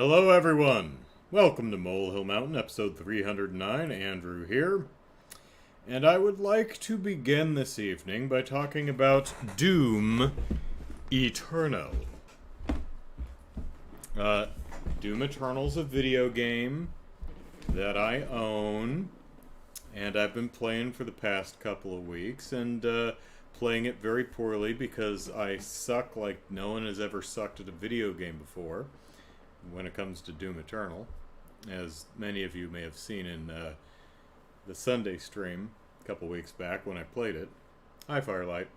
Hello, everyone. Welcome to Molehill Mountain, episode 309. Andrew here. And I would like to begin this evening by talking about Doom Eternal. Doom Eternal's a video game that I own, and I've been playing for the past couple of weeks, and playing it very poorly because I suck like no one has ever sucked at a video game before when it comes to Doom Eternal, as many of you may have seen in the Sunday stream a couple weeks back when I played it. Hi, Firelight.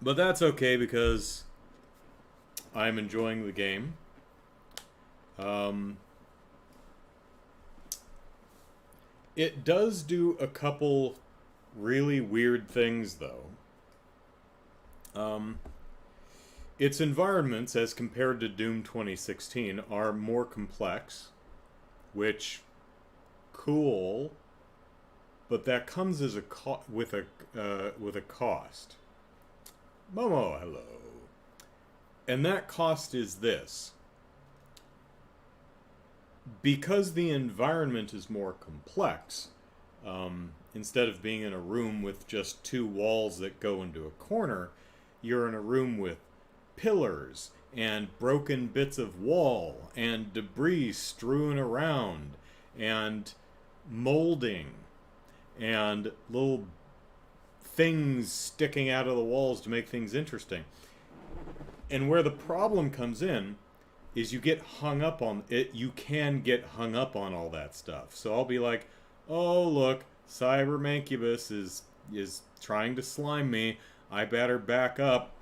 But that's okay because I'm enjoying the game. It does do a couple really weird things, though. Its environments, as compared to Doom 2016, are more complex, which, cool, but that comes as with a cost. Momo, hello. And that cost is this. Because the environment is more complex, instead of being in a room with just two walls that go into a corner, you're in a room with pillars and broken bits of wall and debris strewn around and molding and little things sticking out of the walls to make things interesting. And where the problem comes in is you get hung up on it. You can get hung up on all that stuff. So I'll be like, oh look, Cyber Mancubus is trying to slime me. I better back up.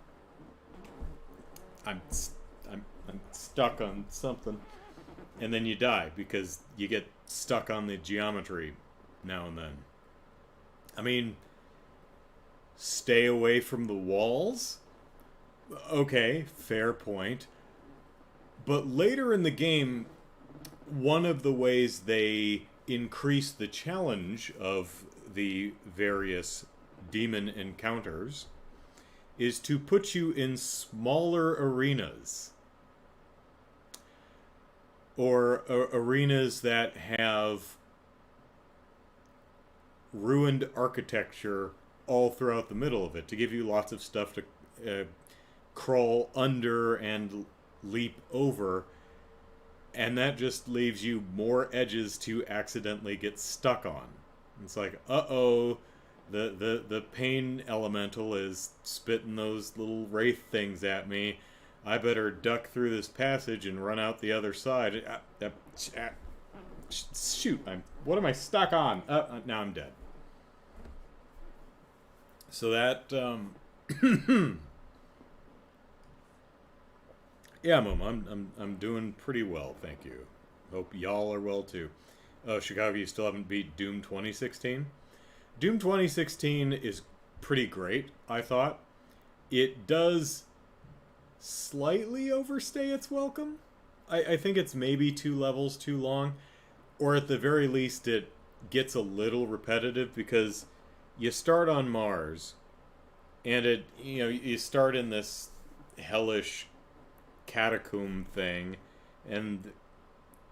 I'm stuck on something. And then you die because you get stuck on the geometry now and then. I mean, stay away from the walls? Okay, fair point. But later in the game, one of the ways they increase the challenge of the various demon encounters is to put you in smaller arenas. Or arenas that have ruined architecture all throughout the middle of it, to give you lots of stuff to crawl under and leap over, and that just leaves you more edges to accidentally get stuck on. It's like, uh-oh, the pain elemental is spitting those little wraith things at me. I better duck through this passage and run out the other side. Shoot, what am I stuck on? Now I'm dead. So that, yeah, Mom, I'm doing pretty well, thank you. Hope y'all are well too. Oh, Chicago, you still haven't beat Doom 2016? Doom 2016 is pretty great, I thought. It does slightly overstay its welcome. I think it's maybe 2 levels too long, or at the very least it gets a little repetitive because you start on Mars, and you start in this hellish catacomb thing, and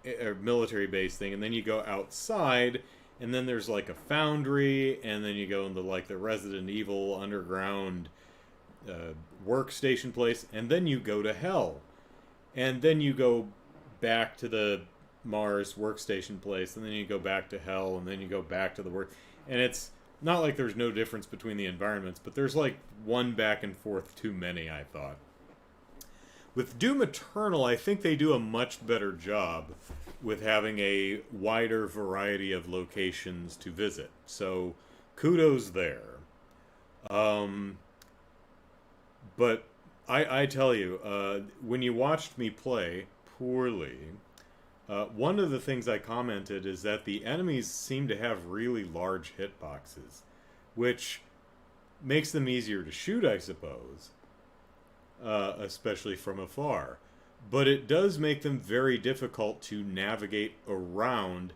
a military base thing, and then you go outside, and then there's like a foundry, and then you go into like the Resident Evil underground workstation place, and then you go to hell, and then you go back to the Mars workstation place, and then you go back to hell, and then you go back to the work. And it's not like there's no difference between the environments, but there's like one back and forth too many, I thought. With Doom Eternal, I think they do a much better job with having a wider variety of locations to visit. So, kudos there. But I tell you, when you watched me play poorly, one of the things I commented is that the enemies seem to have really large hitboxes, which makes them easier to shoot, I suppose. Especially from afar. But it does make them very difficult to navigate around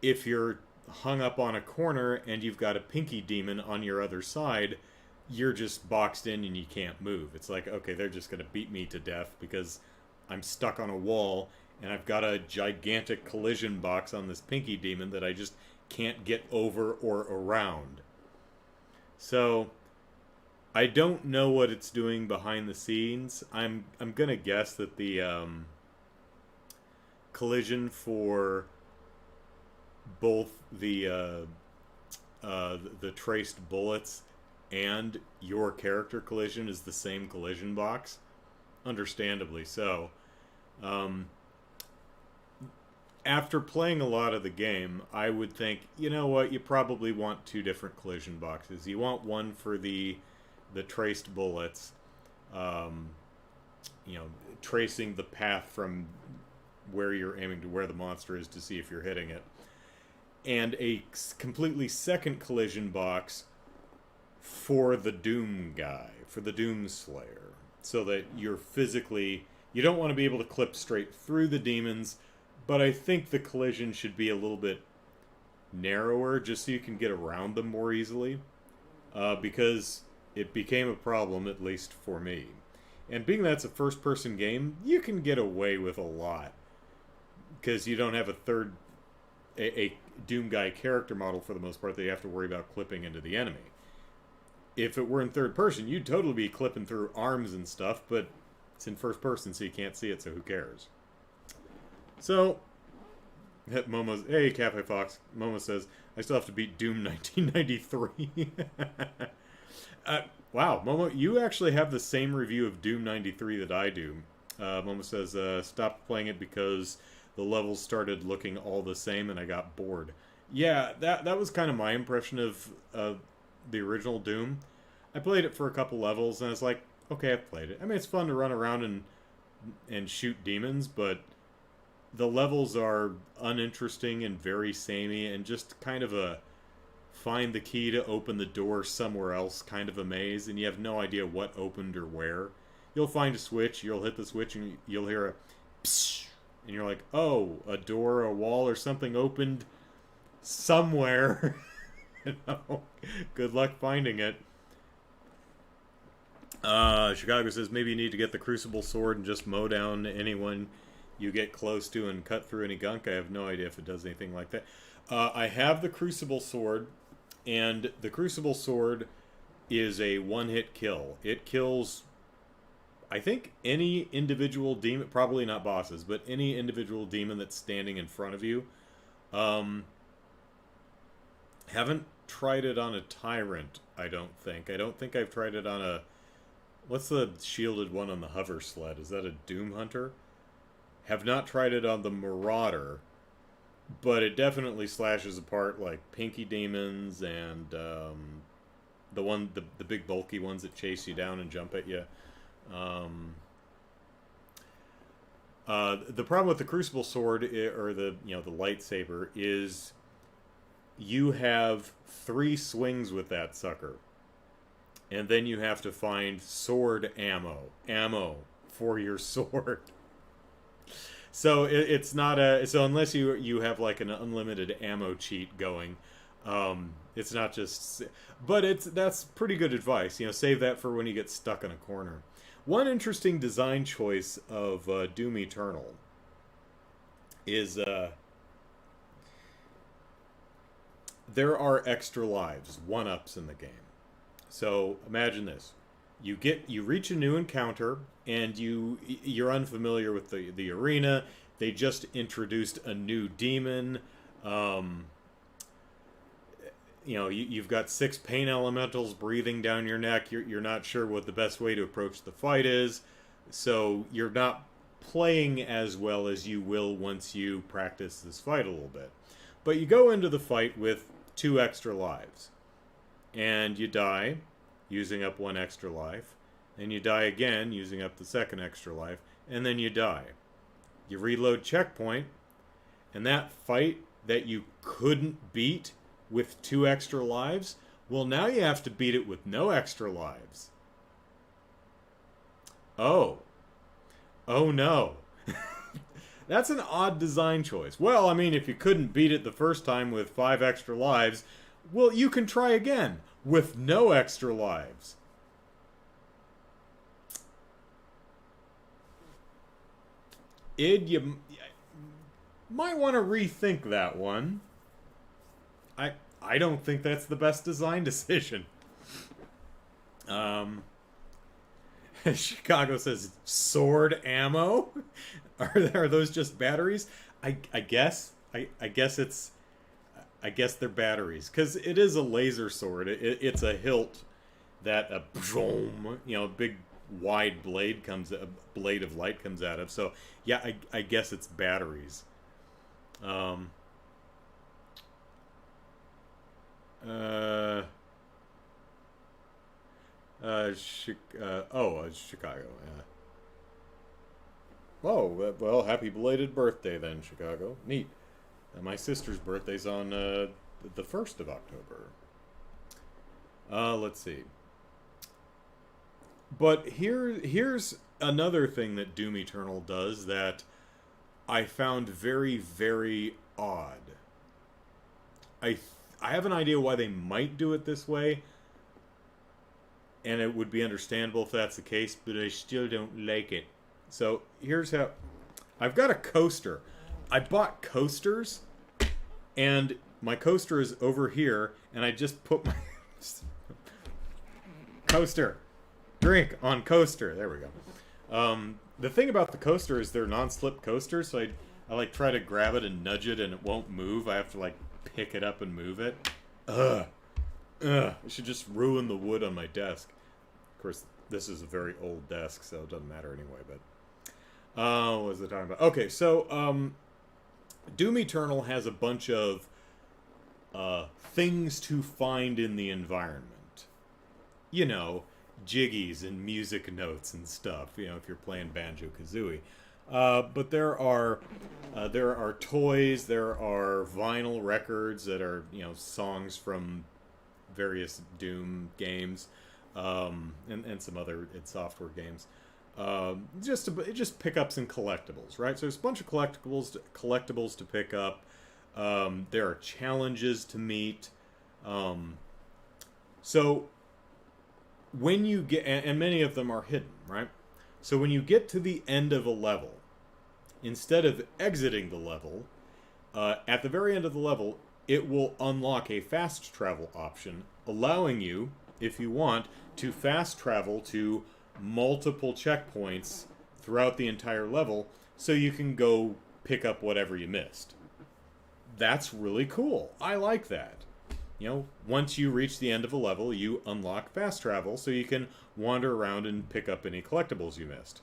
if you're hung up on a corner and you've got a pinky demon on your other side. You're just boxed in and you can't move. It's like, okay, they're just going to beat me to death because I'm stuck on a wall, and I've got a gigantic collision box on this pinky demon that I just can't get over or around. So I don't know what it's doing behind the scenes. I'm gonna guess that the collision for both the traced bullets and your character collision is the same collision box. Understandably so. After playing a lot of the game, I would think, you know what, you probably want two different collision boxes. You want one for the traced bullets, tracing the path from where you're aiming to where the monster is to see if you're hitting it, and a completely second collision box for the Doom guy, for the Doom Slayer, so that you don't want to be able to clip straight through the demons, but I think the collision should be a little bit narrower, just so you can get around them more easily, because it became a problem, at least for me. And being that it's a first-person game, you can get away with a lot, because you don't have a Doom guy character model for the most part that you have to worry about clipping into the enemy. If it were in third person, you'd totally be clipping through arms and stuff, but it's in first person, so you can't see it, so who cares? So, hey, Cafe Fox. Momo says, I still have to beat Doom 1993. Wow, Momo, you actually have the same review of Doom 93 that I do. Momo says, stopped playing it because the levels started looking all the same and I got bored. Yeah, that was kind of my impression of the original Doom. I played it for a couple levels and I was like, okay, I've played it. I mean, it's fun to run around and shoot demons, but the levels are uninteresting and very samey and just kind of a find the key to open the door somewhere else kind of a maze, and you have no idea what opened or where. You'll find a switch, you'll hit the switch, and you'll hear a psh, and you're like, oh, a door, a wall, or something opened somewhere. Good luck finding it. Chicago says maybe you need to get the Crucible Sword and just mow down anyone you get close to and cut through any gunk. I have no idea if it does anything like that. I have the Crucible Sword, and the Crucible Sword is a one-hit kill. It kills, I think, any individual demon, probably not bosses, but any individual demon that's standing in front of you. Haven't tried it on a Tyrant, I don't think. I don't think I've tried it on a... What's the shielded one on the hover sled? Is that a Doom Hunter? Have not tried it on the Marauder, but it definitely slashes apart like Pinky Demons and the big bulky ones that chase you down and jump at you. The problem with the Crucible Sword or the lightsaber is you have 3 swings with that sucker, and then you have to find sword ammo for your sword. So it's not so unless you have like an unlimited ammo cheat going, it's not just. But that's pretty good advice. Save that for when you get stuck in a corner. One interesting design choice of Doom Eternal is there are extra lives, 1-ups in the game. So imagine this: you reach a new encounter, and you're unfamiliar with the arena. They just introduced a new demon. You've got 6 pain elementals breathing down your neck. You're not sure what the best way to approach the fight is, so you're not playing as well as you will once you practice this fight a little bit. But you go into the fight with 2 extra lives, and you die, using up 1 extra life. Then you die again, using up the 2nd extra life, and then you die. You reload checkpoint, and that fight that you couldn't beat with 2 extra lives, well, now you have to beat it with no extra lives. Oh no. That's an odd design choice. Well, I mean, if you couldn't beat it the first time with 5 extra lives, well, you can try again with no extra lives. id, you might want to rethink that one. I don't think that's the best design decision. Chicago says sword ammo. Are those just batteries? I guess they're batteries, because it is a laser sword. It's a hilt that a big wide blade a blade of light comes out of. So yeah, I guess it's batteries. Chicago. Yeah. Oh, well, happy belated birthday then, Chicago. Neat. My sister's birthday's on the 1st of October. Let's see. But here's another thing that Doom Eternal does that I found very, very odd. I have an idea why they might do it this way, and it would be understandable if that's the case, but I still don't like it. So here's how. I've got a coaster. I bought coasters, and my coaster is over here, and I just put my coaster drink on coaster. There we go. The thing about the coaster is they're non-slip coasters, so I like try to grab it and nudge it, and it won't move. I have to like pick it up and move it. I should just ruin the wood on my desk. Of course, this is a very old desk, so it doesn't matter anyway. But what was I talking about? Okay, so Doom Eternal has a bunch of things to find in the environment. You know, jiggies and music notes and stuff. You know, if you're playing Banjo-Kazooie. But there are toys, there are vinyl records that are, you know, songs from various Doom games, and some other software games. Just pickups and collectibles, right? So there's a bunch of collectibles to pick up. There are challenges to meet. So when you get, and many of them are hidden, right? So when you get to the end of a level, instead of exiting the level, at the very end of the level, it will unlock a fast travel option, allowing you, if you want, to fast travel to multiple checkpoints throughout the entire level, so you can go pick up whatever you missed. That's really cool. I like that. You know, once you reach the end of a level, you unlock fast travel, so you can wander around and pick up any collectibles you missed.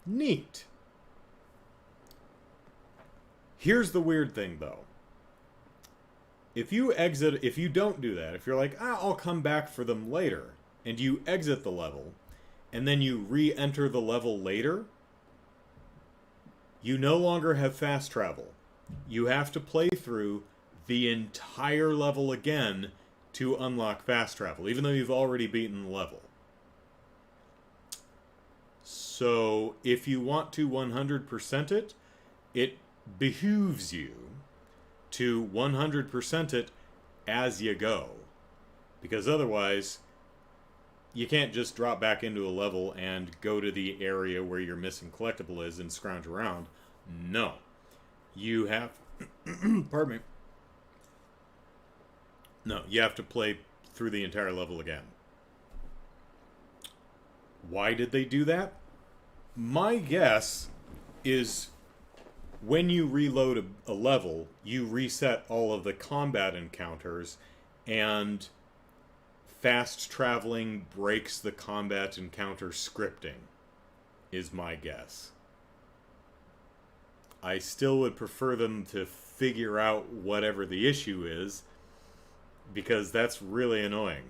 Neat. Here's the weird thing, though. If you don't do that, if you're like, I'll come back for them later, and you exit the level, and then you re-enter the level later, you no longer have fast travel. You have to play through the entire level again to unlock fast travel, even though you've already beaten the level. So, if you want to 100% it, it behooves you to 100% it as you go. Because otherwise, you can't just drop back into a level and go to the area where your missing collectible is and scrounge around. No. You have... pardon me. No, you have to play through the entire level again. Why did they do that? My guess is when you reload a level, you reset all of the combat encounters, and fast traveling breaks the combat encounter scripting, is my guess. I still would prefer them to figure out whatever the issue is, because that's really annoying.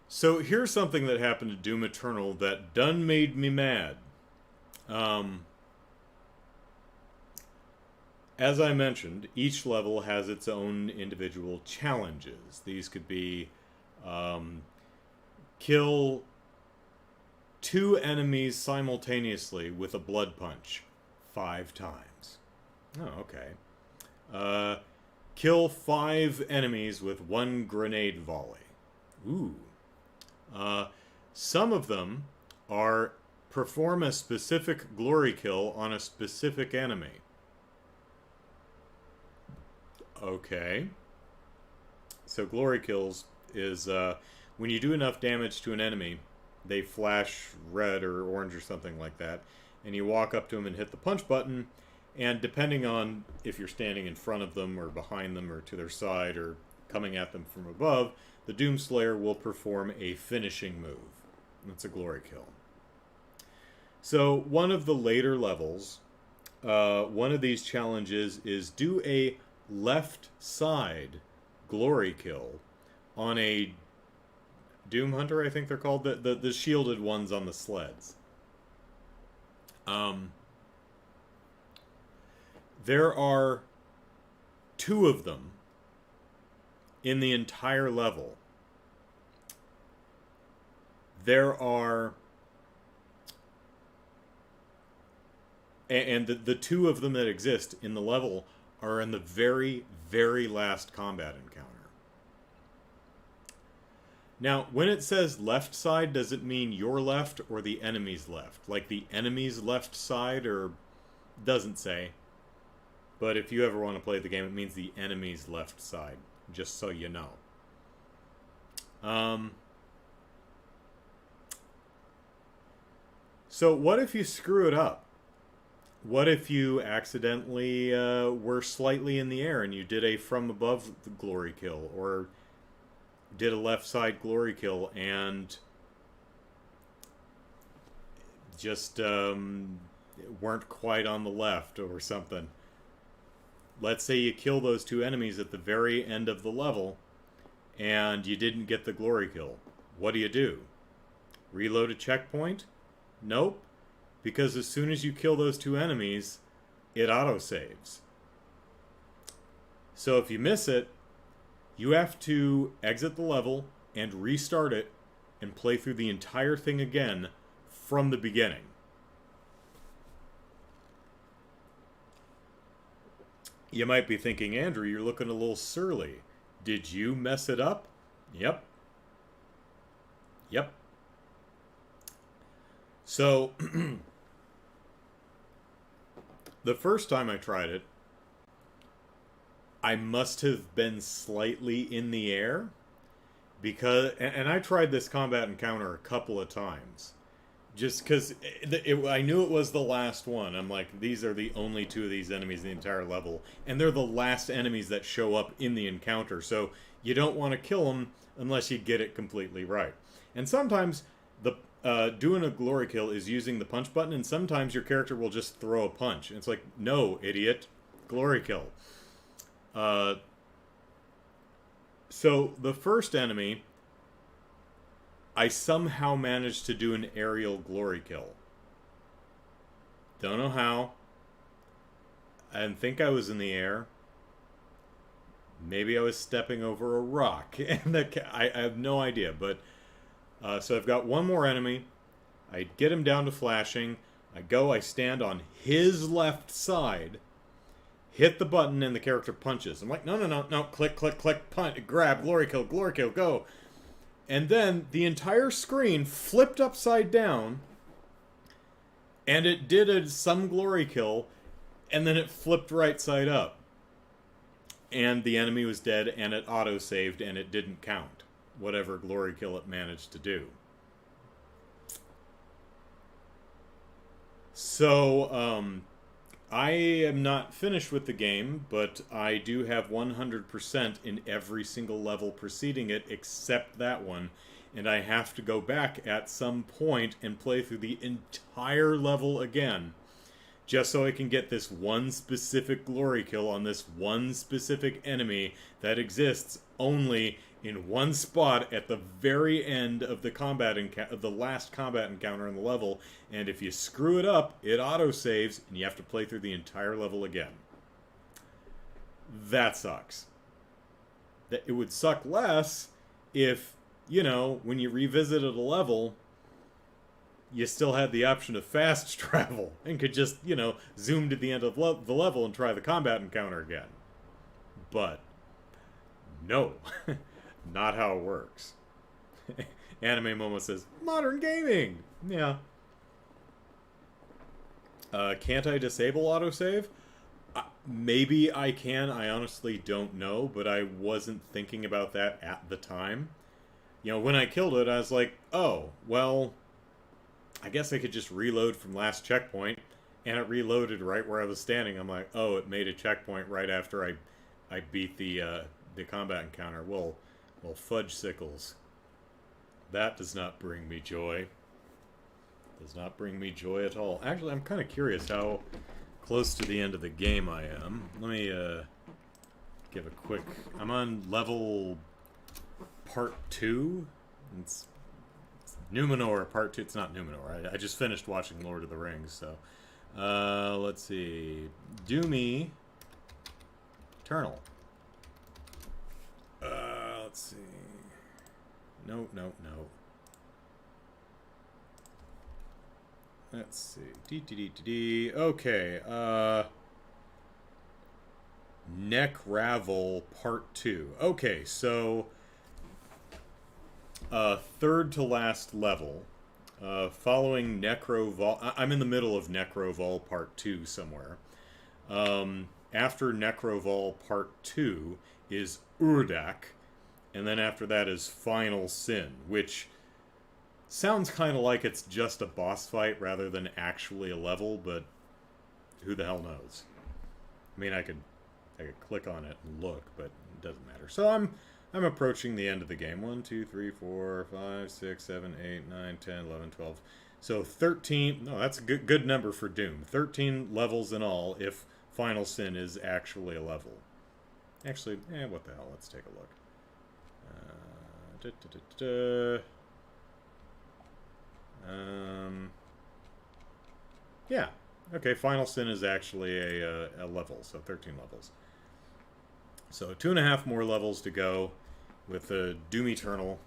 So here's something that happened to Doom Eternal that done made me mad. As I mentioned, each level has its own individual challenges. These could be kill 2 enemies simultaneously with a blood punch 5 times. Oh, okay. Kill 5 enemies with 1 grenade volley. Ooh. Some of them are perform a specific glory kill on a specific enemy. Okay. So glory kills is when you do enough damage to an enemy, they flash red or orange or something like that, and you walk up to them and hit the punch button, and depending on if you're standing in front of them or behind them or to their side or coming at them from above, the Doomslayer will perform a finishing move. That's a glory kill. So one of the later levels, one of these challenges is do a left side glory kill on a Doom Hunter, I think they're called, the shielded ones on the sleds. There are 2 of them in the entire level. There are... And the 2 of them that exist in the level are in the very, very last combat encounter. Now, when it says left side, does it mean your left or the enemy's left? Like the enemy's left side, or... Doesn't say. But if you ever want to play the game, it means the enemy's left side. Just so you know. So what if you screw it up? What if you accidentally were slightly in the air and you did a from above glory kill, or did a left side glory kill and just weren't quite on the left or something? Let's say you kill those 2 enemies at the very end of the level and you didn't get the glory kill. What do? Reload a checkpoint? Nope. Because as soon as you kill those 2 enemies, it autosaves. So if you miss it, you have to exit the level and restart it and play through the entire thing again from the beginning. You might be thinking, Andrew, you're looking a little surly. Did you mess it up? Yep. Yep. So, the first time I tried it, I must have been slightly in the air, because, and I tried this combat encounter a couple of times, just because I knew it was the last one. I'm like, these are the only 2 of these enemies in the entire level, and they're the last enemies that show up in the encounter, so you don't want to kill them unless you get it completely right. And sometimes the doing a glory kill is using the punch button, and sometimes your character will just throw a punch. And it's like, no, idiot. Glory kill. So the first enemy, I somehow managed to do an aerial glory kill. Don't know how. I didn't think I was in the air. Maybe I was stepping over a rock. And I have no idea, but... so I've got one more enemy. I get him down to flashing. I stand on his left side, hit the button, and the character punches. I'm like, no, click, punch, grab, glory kill, go. And then the entire screen flipped upside down, and it did some glory kill, and then it flipped right side up. And the enemy was dead, and it auto-saved, and it didn't count whatever glory kill it managed to do. So, I am not finished with the game, but I do have 100% in every single level preceding it, except that one, and I have to go back at some point and play through the entire level again, just so I can get this one specific glory kill on this one specific enemy that exists only in one spot at the very end of the the last combat encounter in the level, and if you screw it up, it autosaves, and you have to play through the entire level again. That sucks. It would suck less if, you know, when you revisited a level, you still had the option of fast travel and could just, you know, zoom to the end of the level and try the combat encounter again. But No, not how it works. Anime Momo says, modern gaming! Yeah. Can't I disable autosave? Maybe I can. I honestly don't know, but I wasn't thinking about that at the time. You know, when I killed it, I was like, oh, well, I guess I could just reload from last checkpoint, and it reloaded right where I was standing. I'm like, oh, it made a checkpoint right after I beat the combat encounter. Well, fudge sickles. That does not bring me joy. Does not bring me joy at all. Actually, I'm kind of curious how close to the end of the game I am. Let me give a quick... I'm on level part 2. It's Numenor part 2. It's not Numenor. I just finished watching Lord of the Rings, so... let's see. Doomy Eternal. Let's see. No. Let's see. Okay. Necravel Part 2. Okay, so third to last level. Following Necrovol... I'm in the middle of Necrovol Part 2 somewhere. After Necrovol Part 2 is Urdak, and then after that is Final Sin, which sounds kind of like it's just a boss fight rather than actually a level, but who the hell knows? I mean, I could click on it and look, but it doesn't matter. So I'm approaching the end of the game. 1, 2, 3, 4, 5, 6, 7, 8, 9, 10, 11, 12. So 13... No, that's a good number for Doom. 13 levels in all if Final Sin is actually a level. Actually, what the hell? Let's take a look. Yeah. Okay, Final Sin is actually a level, so 13 levels. So 2.5 more levels to go with Doom Eternal.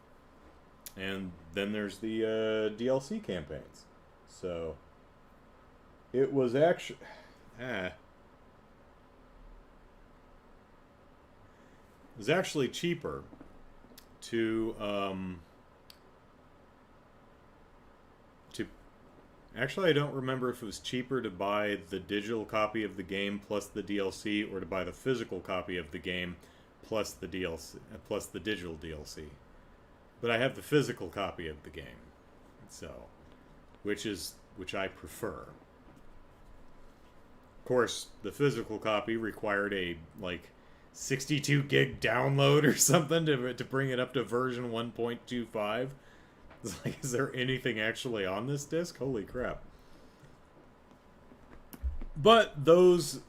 And then there's the DLC campaigns. So it was actually... It was actually cheaper to actually, I don't remember if it was cheaper to buy the digital copy of the game plus the DLC, or to buy the physical copy of the game plus the DLC, plus the digital DLC. But I have the physical copy of the game, so which I prefer. Of course, the physical copy required a 62 gig download or something to bring it up to version 1.25. It's like, is there anything actually on this disc? Holy crap. But those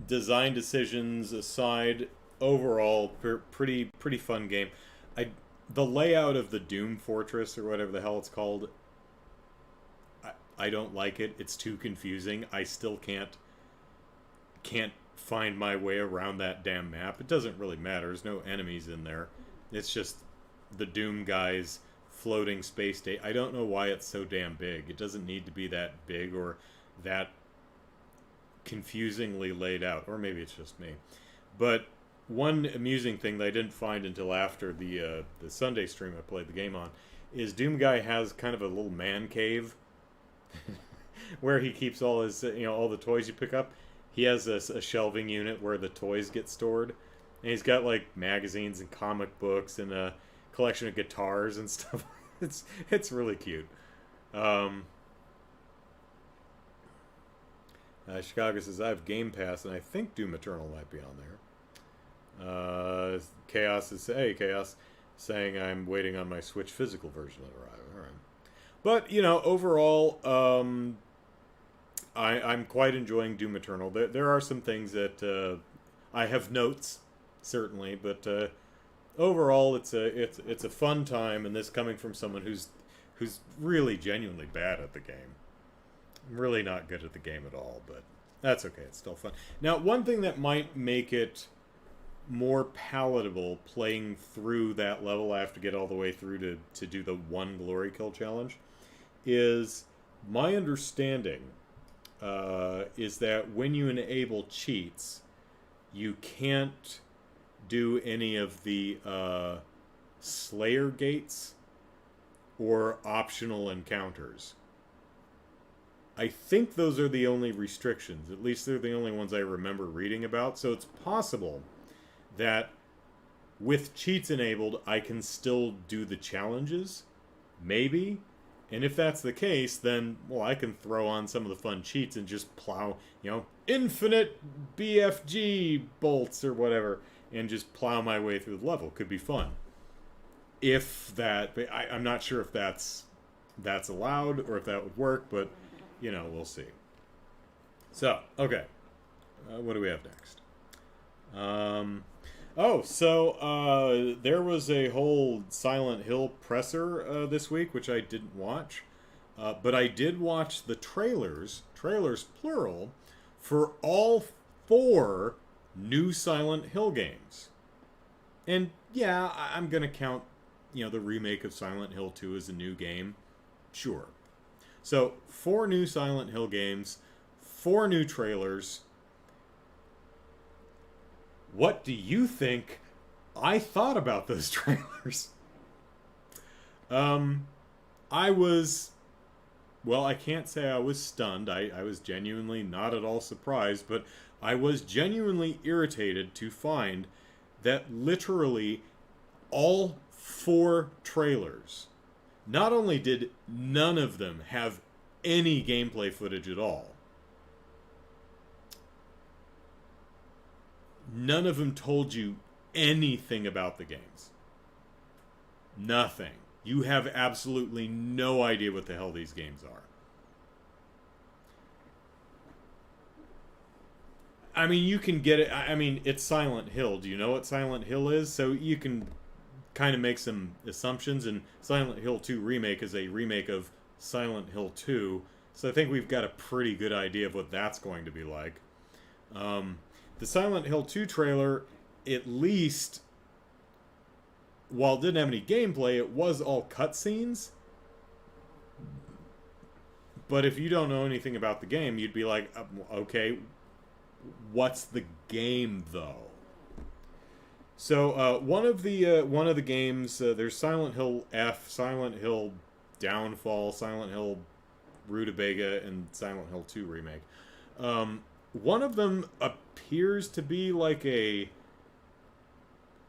design decisions aside, overall, pretty fun game. The layout of the Doom Fortress, or whatever the hell it's called, I don't like it. It's too confusing. I still can't find my way around that damn map. It doesn't really matter. There's no enemies in there. It's just the Doom guys floating space state. I don't know why it's so damn big. It doesn't need to be that big or that confusingly laid out. Or maybe it's just me. But one amusing thing that I didn't find until after the Sunday stream I played the game on is Doom Guy has kind of a little man cave where he keeps all his, all the toys you pick up. He has a shelving unit where the toys get stored. And he's got magazines and comic books and a collection of guitars and stuff. It's really cute. Chicago says, I have Game Pass, and I think Doom Eternal might be on there. Chaos is, hey, Chaos, saying I'm waiting on my Switch physical version to arrive. All right. But, overall, I'm quite enjoying Doom Eternal. There are some things that I have notes, certainly, but overall, it's a fun time, and this coming from someone who's really genuinely bad at the game. I'm really not good at the game at all, but that's okay. It's still fun. Now, one thing that might make it more palatable playing through that level, I have to get all the way through to do the one glory kill challenge, is my understanding is that when you enable cheats, you can't do any of the Slayer gates or optional encounters. I think those are the only restrictions. At least they're the only ones I remember reading about. So it's possible that with cheats enabled, I can still do the challenges. Maybe. And if that's the case, then, well, I can throw on some of the fun cheats and just plow, infinite BFG bolts or whatever, and just plow my way through the level. Could be fun. If that, I'm not sure if that's allowed or if that would work, but, we'll see. So, okay. What do we have next? There was a whole Silent Hill presser this week, which I didn't watch. But I did watch the trailers plural, for all 4 new Silent Hill games. And yeah, I'm going to count, the remake of Silent Hill 2 as a new game. Sure. So, 4 new Silent Hill games, 4 new trailers. What do you think I thought about those trailers? I can't say I was stunned. I was genuinely not at all surprised, but I was genuinely irritated to find that literally all 4 trailers, not only did none of them have any gameplay footage at all, none of them told you anything about the games. Nothing. You have absolutely no idea what the hell these games are. I mean, you can get it. I mean, it's Silent Hill. Do you know what Silent Hill is? So you can kind of make some assumptions. And Silent Hill 2 Remake is a remake of Silent Hill 2. So I think we've got a pretty good idea of what that's going to be like. The Silent Hill 2 trailer, at least, while it didn't have any gameplay, it was all cutscenes. But if you don't know anything about the game, you'd be like, okay, what's the game though? So one of the games, there's Silent Hill F, Silent Hill Downfall, Silent Hill Rutabaga, and Silent Hill 2 Remake. One of them appears to be like a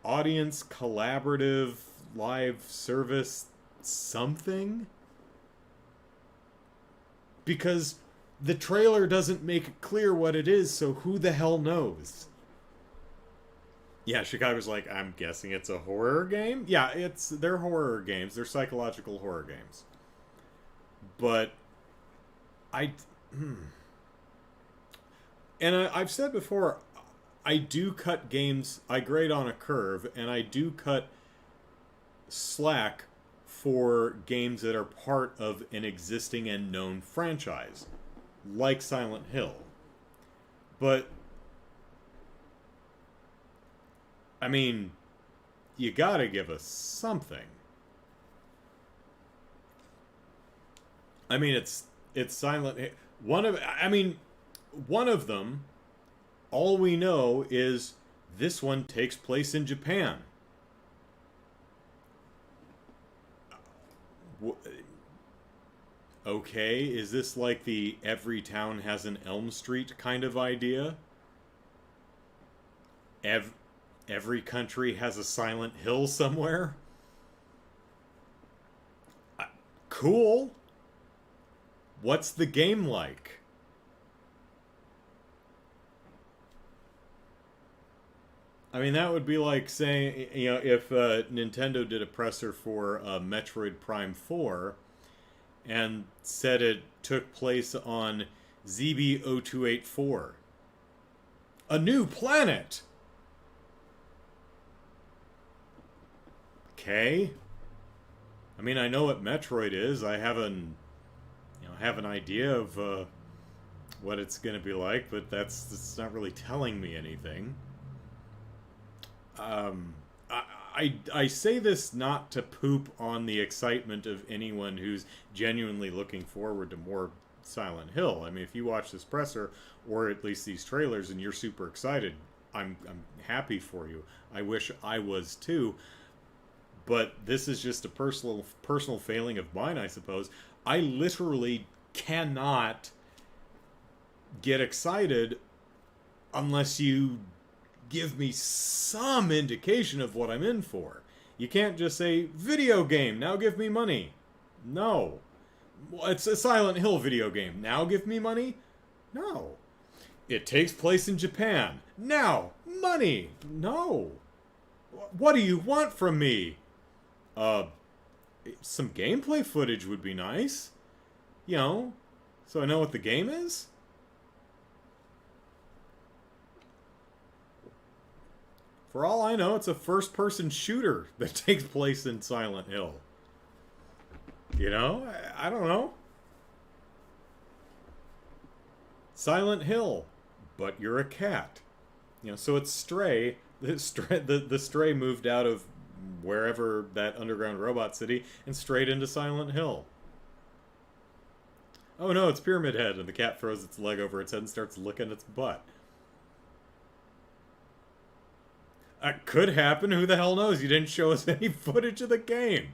audience collaborative live service something, because the trailer doesn't make it clear what it is, so who the hell knows? Yeah, Chicago's like, I'm guessing it's a horror game? Yeah, they're horror games. They're psychological horror games. But I've said before, I do cut games, I grade on a curve, and I do cut slack for games that are part of an existing and known franchise, like Silent Hill. But, I mean, you gotta give us something. I mean, it's Silent Hill. One of them, all we know is this one takes place in Japan. Okay, is this like the every town has an Elm Street kind of idea? Every country has a Silent Hill somewhere? Cool. What's the game like? I mean, that would be like saying, if Nintendo did a presser for Metroid Prime 4 and said it took place on ZB0284. A new planet! Okay. I mean, I know what Metroid is. I have an idea of what it's going to be like, but that's not really telling me anything. I say this not to poop on the excitement of anyone who's genuinely looking forward to more Silent Hill. I mean, if you watch this presser, or at least these trailers, and you're super excited, I'm happy for you. I wish I was too. But this is just a personal failing of mine, I suppose. I literally cannot get excited unless you give me some indication of what I'm in for. You can't just say, video game, now give me money. No. It's a Silent Hill video game. Now give me money? No. It takes place in Japan. Now, money. No. What do you want from me? Some gameplay footage would be nice. You know, so I know what the game is? For all I know, it's a first-person shooter that takes place in Silent Hill. You know? I don't know. Silent Hill, but you're a cat. You know, so it's Stray. The Stray moved out of wherever that underground robot city and straight into Silent Hill. Oh no, it's Pyramid Head, and the cat throws its leg over its head and starts licking its butt. That could happen, who the hell knows? You didn't show us any footage of the game.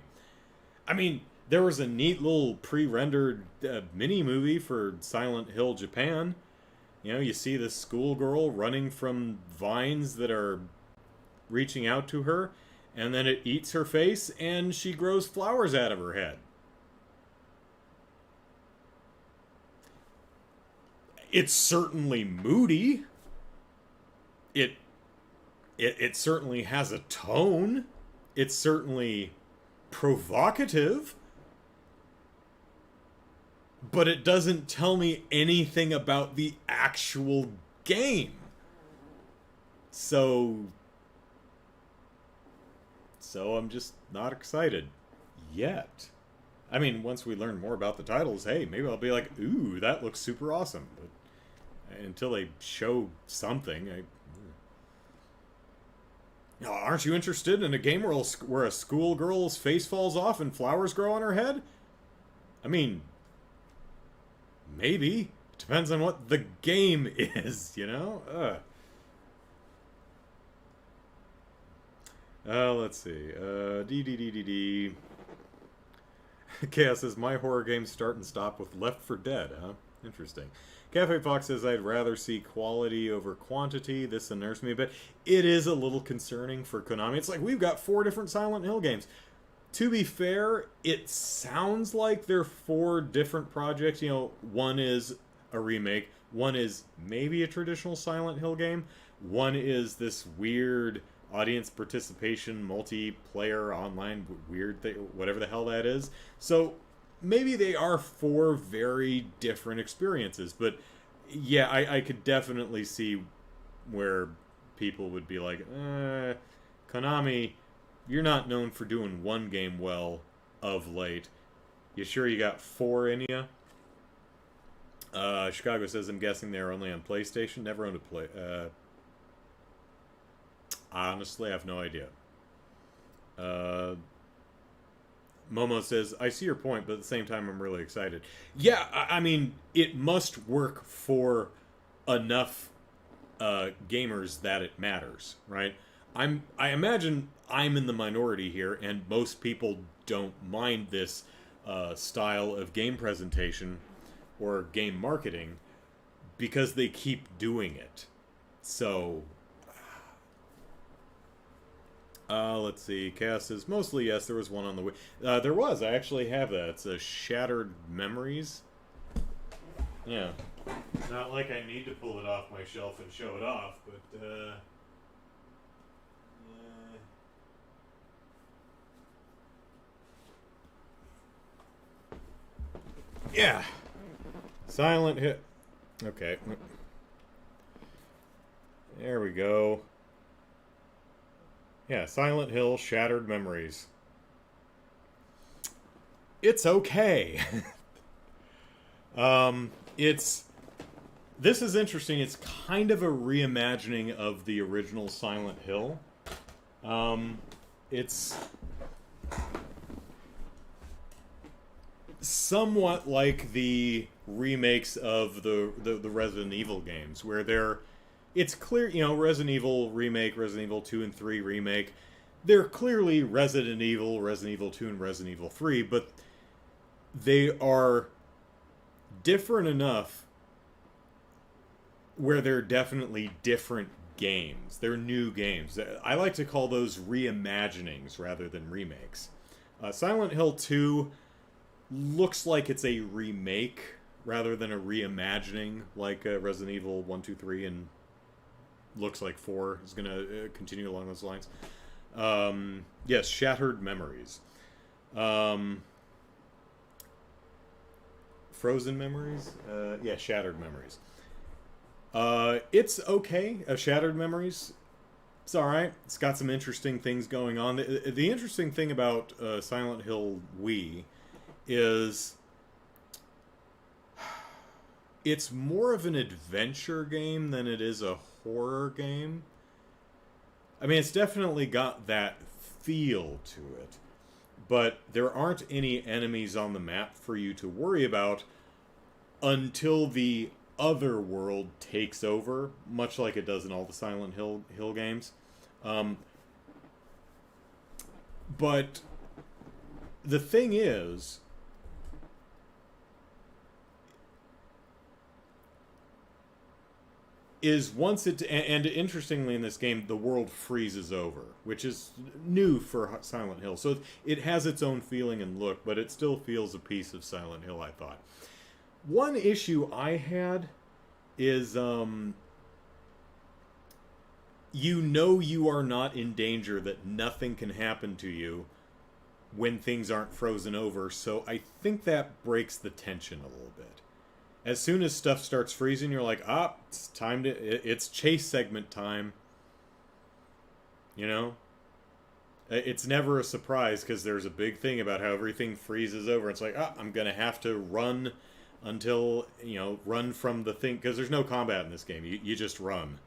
I mean, there was a neat little pre-rendered mini-movie for Silent Hill Japan. You know, you see this schoolgirl running from vines that are reaching out to her, and then it eats her face, and she grows flowers out of her head. It's certainly moody. It certainly has a tone. It's certainly provocative. But it doesn't tell me anything about the actual game. So I'm just not excited yet. I mean, once we learn more about the titles, hey, maybe I'll be like, ooh, that looks super awesome. But until they show something, aren't you interested in a game where a schoolgirl's face falls off and flowers grow on her head? I mean, maybe. It depends on what the game is, you know? Let's see. D. Chaos says, my horror games start and stop with Left 4 Dead, huh? Interesting. Cafe Fox says, I'd rather see quality over quantity. This unnerves me a bit. It is a little concerning for Konami. It's like, we've got 4 different Silent Hill games. To be fair, it sounds like they're 4 different projects. You know, one is a remake. One is maybe a traditional Silent Hill game. One is this weird audience participation, multiplayer, online, weird thing, whatever the hell that is. So maybe they are 4 very different experiences. But yeah, I could definitely see where people would be like, Konami, you're not known for doing one game well of late. You sure you got 4 in you? Chicago says, I'm guessing they're only on PlayStation. Never owned a honestly, I have no idea. Momo says, I see your point, but at the same time, I'm really excited. Yeah, I mean, it must work for enough gamers that it matters, right? I imagine I'm in the minority here, and most people don't mind this style of game presentation or game marketing because they keep doing it. So, let's see. Cass says, mostly yes, there was one on the way. There was. I actually have that. It's a Shattered Memories. Yeah. Not like I need to pull it off my shelf and show it off, but, yeah. Silent Hill. Okay. There we go. Yeah, Silent Hill, Shattered Memories. It's okay. This is interesting. It's kind of a reimagining of the original Silent Hill. It's somewhat like the remakes of the Resident Evil games, where they're it's clear, you know, Resident Evil Remake, Resident Evil 2 and 3 Remake, they're clearly Resident Evil 2, and Resident Evil 3, but they are different enough where they're definitely different games. They're new games. I like to call those reimaginings rather than remakes. Silent Hill 2 looks like it's a remake rather than a reimagining, like Resident Evil 1, 2, 3, and looks like 4 is going to continue along those lines. Yes, Shattered Memories. Frozen Memories? Yeah, Shattered Memories. It's okay. Shattered Memories, it's alright. It's got some interesting things going on. The interesting thing about Silent Hill Wii is it's more of an adventure game than it is a horror game. I mean, it's definitely got that feel to it, but there aren't any enemies on the map for you to worry about until the other world takes over, much like it does in all the Silent Hill games. But the thing is, once it, and interestingly in this game, the world freezes over, which is new for Silent Hill. So it has its own feeling and look, but it still feels a piece of Silent Hill, I thought. One issue I had is, you know you are not in danger, that nothing can happen to you when things aren't frozen over, so I think that breaks the tension a little bit. As soon as stuff starts freezing, you're like, it's time to, it's chase segment time. You know? It's never a surprise, because there's a big thing about how everything freezes over. It's like, I'm going to have to run until, you know, run from the thing, because there's no combat in this game. You just run.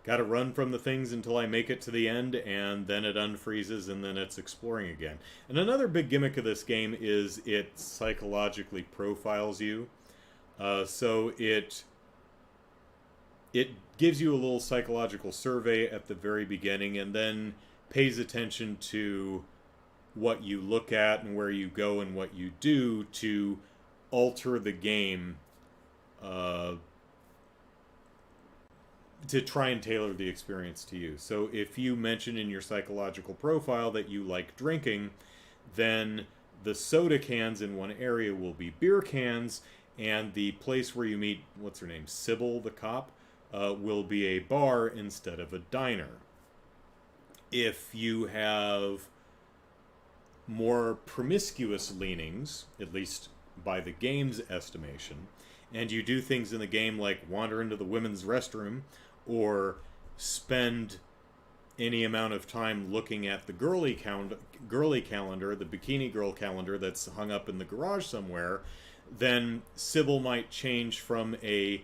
Gotta run from the things until I make it to the end, and then it unfreezes, and then it's exploring again. And another big gimmick of this game is it psychologically profiles you. So it gives you a little psychological survey at the very beginning, and then pays attention to what you look at and where you go and what you do to alter the game, to try and tailor the experience to you. So if you mention in your psychological profile that you like drinking, then the soda cans in one area will be beer cans, and the place where you meet, what's her name, Sybil the cop, will be a bar instead of a diner. If you have more promiscuous leanings, at least by the game's estimation, and you do things in the game like wander into the women's restroom, or spend any amount of time looking at the girly calendar, the bikini girl calendar that's hung up in the garage somewhere, then Sybil might change from a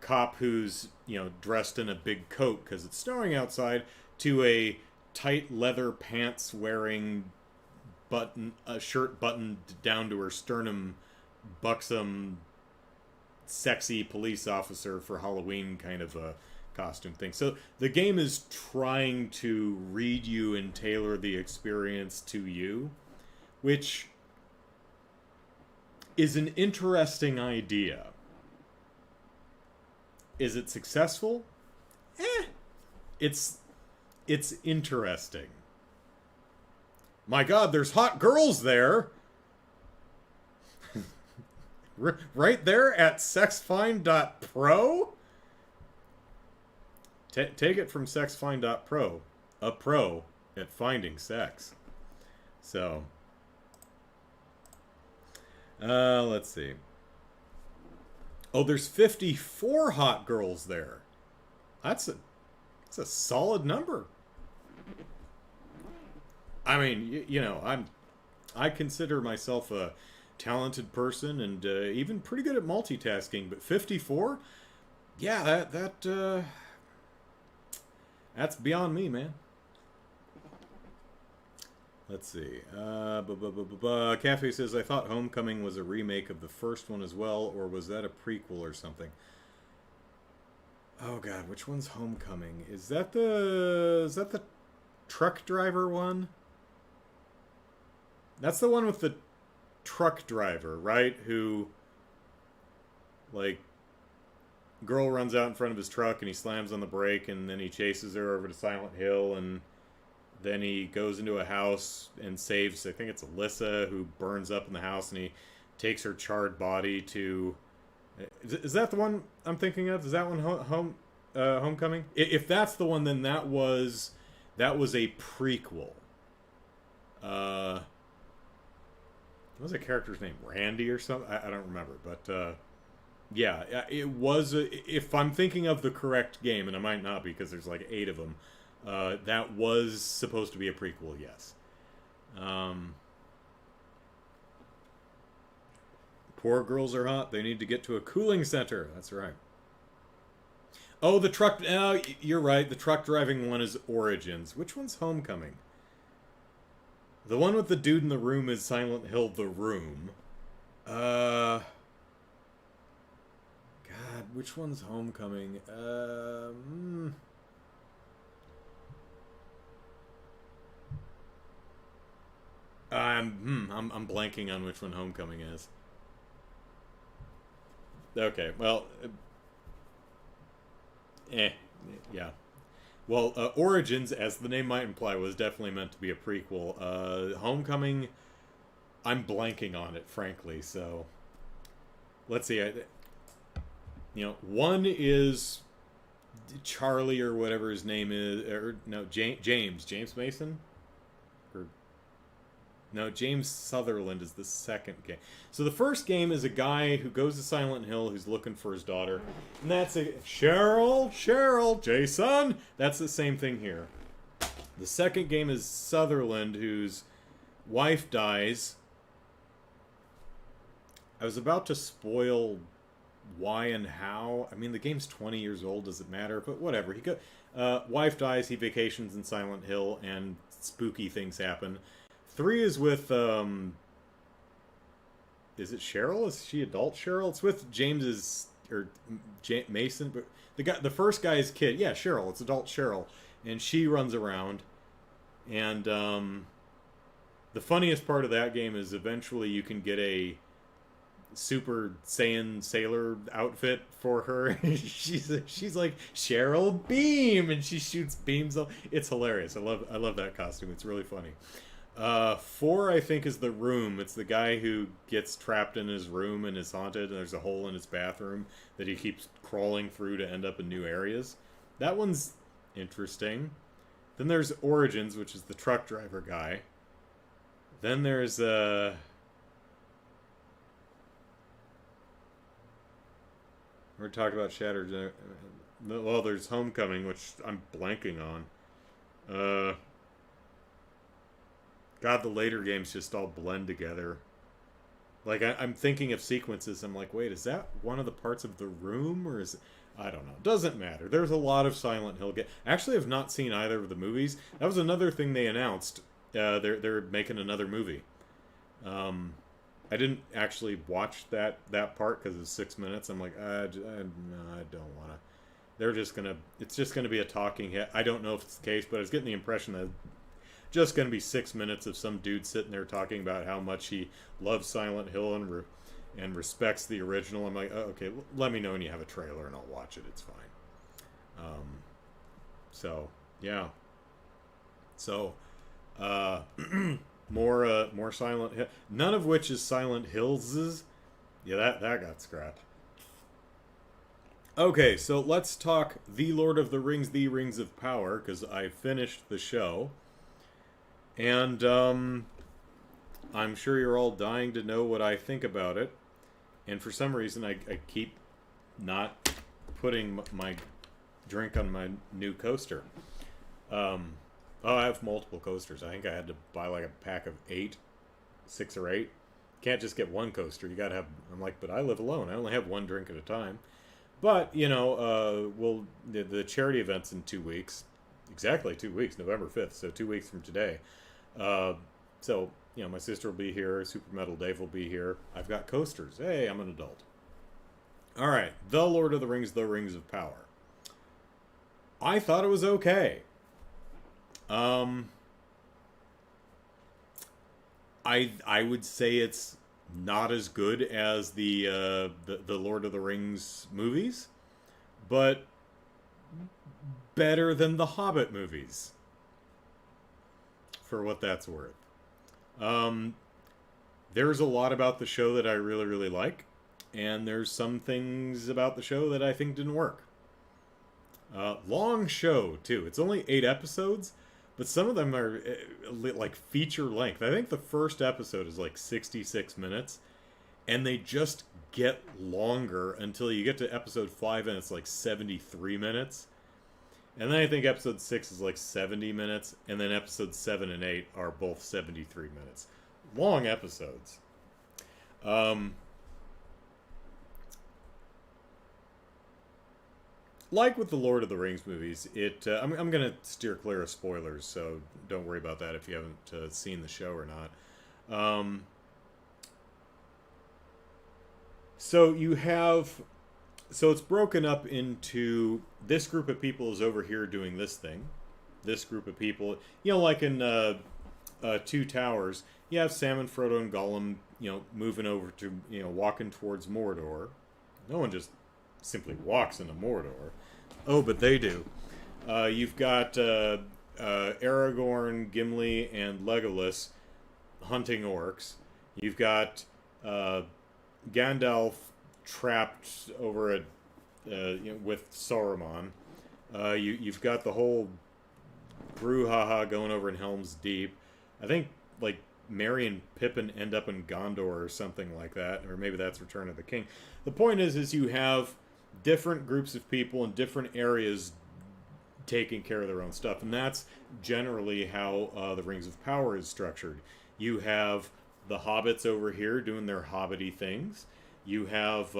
cop who's, you know, dressed in a big coat because it's snowing outside, to a tight leather pants wearing a shirt buttoned down to her sternum, buxom, sexy police officer for Halloween kind of a costume thing. So the game is trying to read you and tailor the experience to you, which is an interesting idea. Is it successful? It's interesting. My God, there's hot girls there. Right there at sexfind.pro? Take it from sexfind.pro. A pro at finding sex. So, let's see. Oh, there's 54 hot girls there. That's a solid number. I mean, you know, I consider myself a talented person and even pretty good at multitasking, but 54? Yeah, that's beyond me, man. Let's see. Cafe says, I thought Homecoming was a remake of the first one as well, or was that a prequel or something? Oh god, which one's Homecoming? Is that the truck driver one? That's the one with the truck driver, right? Who, like, girl runs out in front of his truck and he slams on the brake and then he chases her over to Silent Hill and then he goes into a house and saves, I think it's Alyssa, who burns up in the house, and he takes her charred body to... Is that the one I'm thinking of? Is that one Homecoming? If that's the one, then that was a prequel. What was the character's name? Randy or something? I don't remember. But, yeah, it was... if I'm thinking of the correct game, and I might not because there's like 8 of them, that was supposed to be a prequel, yes. Poor girls are hot. They need to get to a cooling center. That's right. Oh, the truck... you're right. The truck driving one is Origins. Which one's Homecoming? The one with the dude in the room is Silent Hill The Room. God, which one's Homecoming? I'm blanking on which one Homecoming is. Okay, well, yeah. Well, Origins, as the name might imply, was definitely meant to be a prequel. Homecoming, I'm blanking on it, frankly. So, let's see. One is Charlie or whatever his name is, or no, James Mason. No, James Sutherland is the second game. So the first game is a guy who goes to Silent Hill who's looking for his daughter. And that's Cheryl, Jason. That's the same thing here. The second game is Sutherland, whose wife dies. I was about to spoil why and how. I mean, the game's 20 years old. Does it matter? But whatever. Wife dies, he vacations in Silent Hill, and spooky things happen. 3 is with, is it Cheryl? Is she adult Cheryl? It's with Mason, but the first guy's kid. Yeah, Cheryl. It's adult Cheryl, and she runs around. And the funniest part of that game is eventually you can get a Super Saiyan sailor outfit for her. she's like Cheryl Beam, and she shoots beams. It's hilarious. I love that costume. It's really funny. 4, I think, is The Room. It's the guy who gets trapped in his room and is haunted, and there's a hole in his bathroom that he keeps crawling through to end up in new areas. That one's interesting. Then there's Origins, which is the truck driver guy. Then there's, we're talking about Shattered. Well, there's Homecoming, which I'm blanking on. God, the later games just all blend together. Like, I'm thinking of sequences. I'm like, wait, is that one of the parts of The Room? Or is it... I don't know. Doesn't matter. There's a lot of Silent Hill games. Actually, I've not seen either of the movies. That was another thing they announced. They're making another movie. I didn't actually watch that part because it's 6 minutes. I'm like, no, I don't want to. They're just going to... It's just going to be a talking head. I don't know if it's the case, but I was getting the impression that just going to be 6 minutes of some dude sitting there talking about how much he loves Silent Hill and respects the original. I'm like, oh, okay, let me know when you have a trailer and I'll watch it. It's fine. So yeah. So more Silent Hill. None of which is Silent Hills'. Yeah, that got scrapped. Okay, so let's talk The Lord of the Rings, The Rings of Power, because I finished the show. And I'm sure you're all dying to know what I think about it. And for some reason, I keep not putting my drink on my new coaster. I have multiple coasters. I think I had to buy like a pack of 6 or 8. Can't just get one coaster. You gotta have... I'm like, but I live alone. I only have one drink at a time. But, the charity event's in 2 weeks. Exactly 2 weeks, November 5th. So 2 weeks from today. So, my sister will be here. Super Metal Dave will be here. I've got coasters. Hey, I'm an adult. All right. The Lord of the Rings, The Rings of Power. I thought it was okay. I would say it's not as good as the Lord of the Rings movies, but better than the Hobbit movies, for what that's worth. Um, there's a lot about the show that I really, really like, and there's some things about the show that I think didn't work. Long show, too. It's only 8 episodes, but some of them are like feature length. I think the first episode is like 66 minutes, and they just get longer until you get to episode 5 and it's like 73 minutes. And then I think episode 6 is like 70 minutes, and then episodes 7 and 8 are both 73 minutes. Long episodes. Like with the Lord of the Rings movies, I'm going to steer clear of spoilers, so don't worry about that if you haven't seen the show or not. So you have... So it's broken up into this group of people is over here doing this thing. This group of people, like in Two Towers, you have Sam and Frodo and Gollum, moving over to, walking towards Mordor. No one just simply walks into Mordor. Oh, but they do. You've got Aragorn, Gimli, and Legolas hunting orcs. You've got Gandalf trapped over with Saruman. You've got the whole brouhaha going over in Helm's Deep. I think like Merry and Pippin end up in Gondor or something like that, or maybe that's Return of the King. The point is you have different groups of people in different areas taking care of their own stuff, and that's generally how the Rings of Power is structured. You have the hobbits over here doing their hobbity things. You have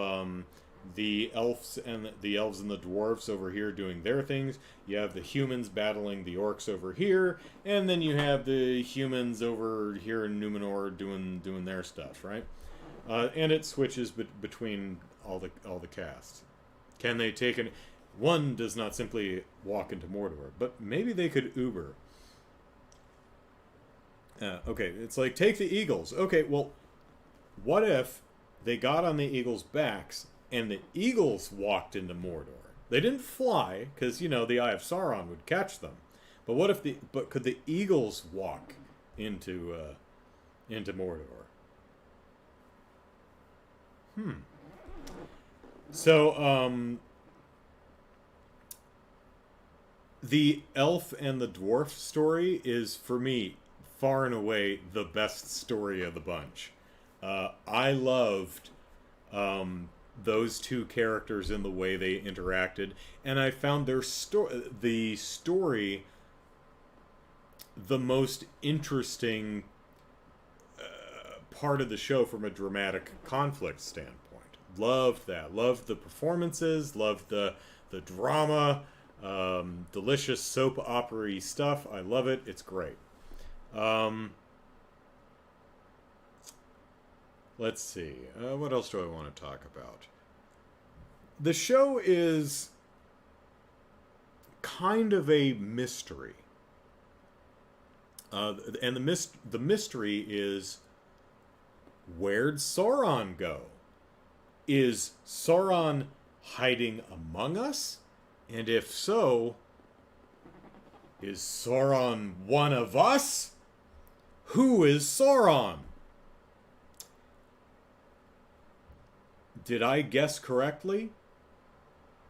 the elves and the dwarves over here doing their things. You have the humans battling the orcs over here, and then you have the humans over here in Numenor doing their stuff, right? And it switches between all the casts. Can they take an... One does not simply walk into Mordor, but maybe they could Uber. Okay, it's like, take the eagles. Okay, well, what if they got on the eagles' backs and the eagles walked into Mordor? They didn't fly, because, the Eye of Sauron would catch them. But what if but could the eagles walk into Mordor? So, the elf and the dwarf story is, for me, far and away the best story of the bunch. I loved those two characters in the way they interacted, and I found the story the most interesting part of the show from a dramatic conflict standpoint. Loved that. Loved the performances. Loved the drama. Delicious soap opera-y stuff. I love it. It's great. Let's see. What else do I want to talk about? The show is kind of a mystery. And the mystery is, where'd Sauron go? Is Sauron hiding among us? And if so, is Sauron one of us? Who is Sauron? Did I guess correctly?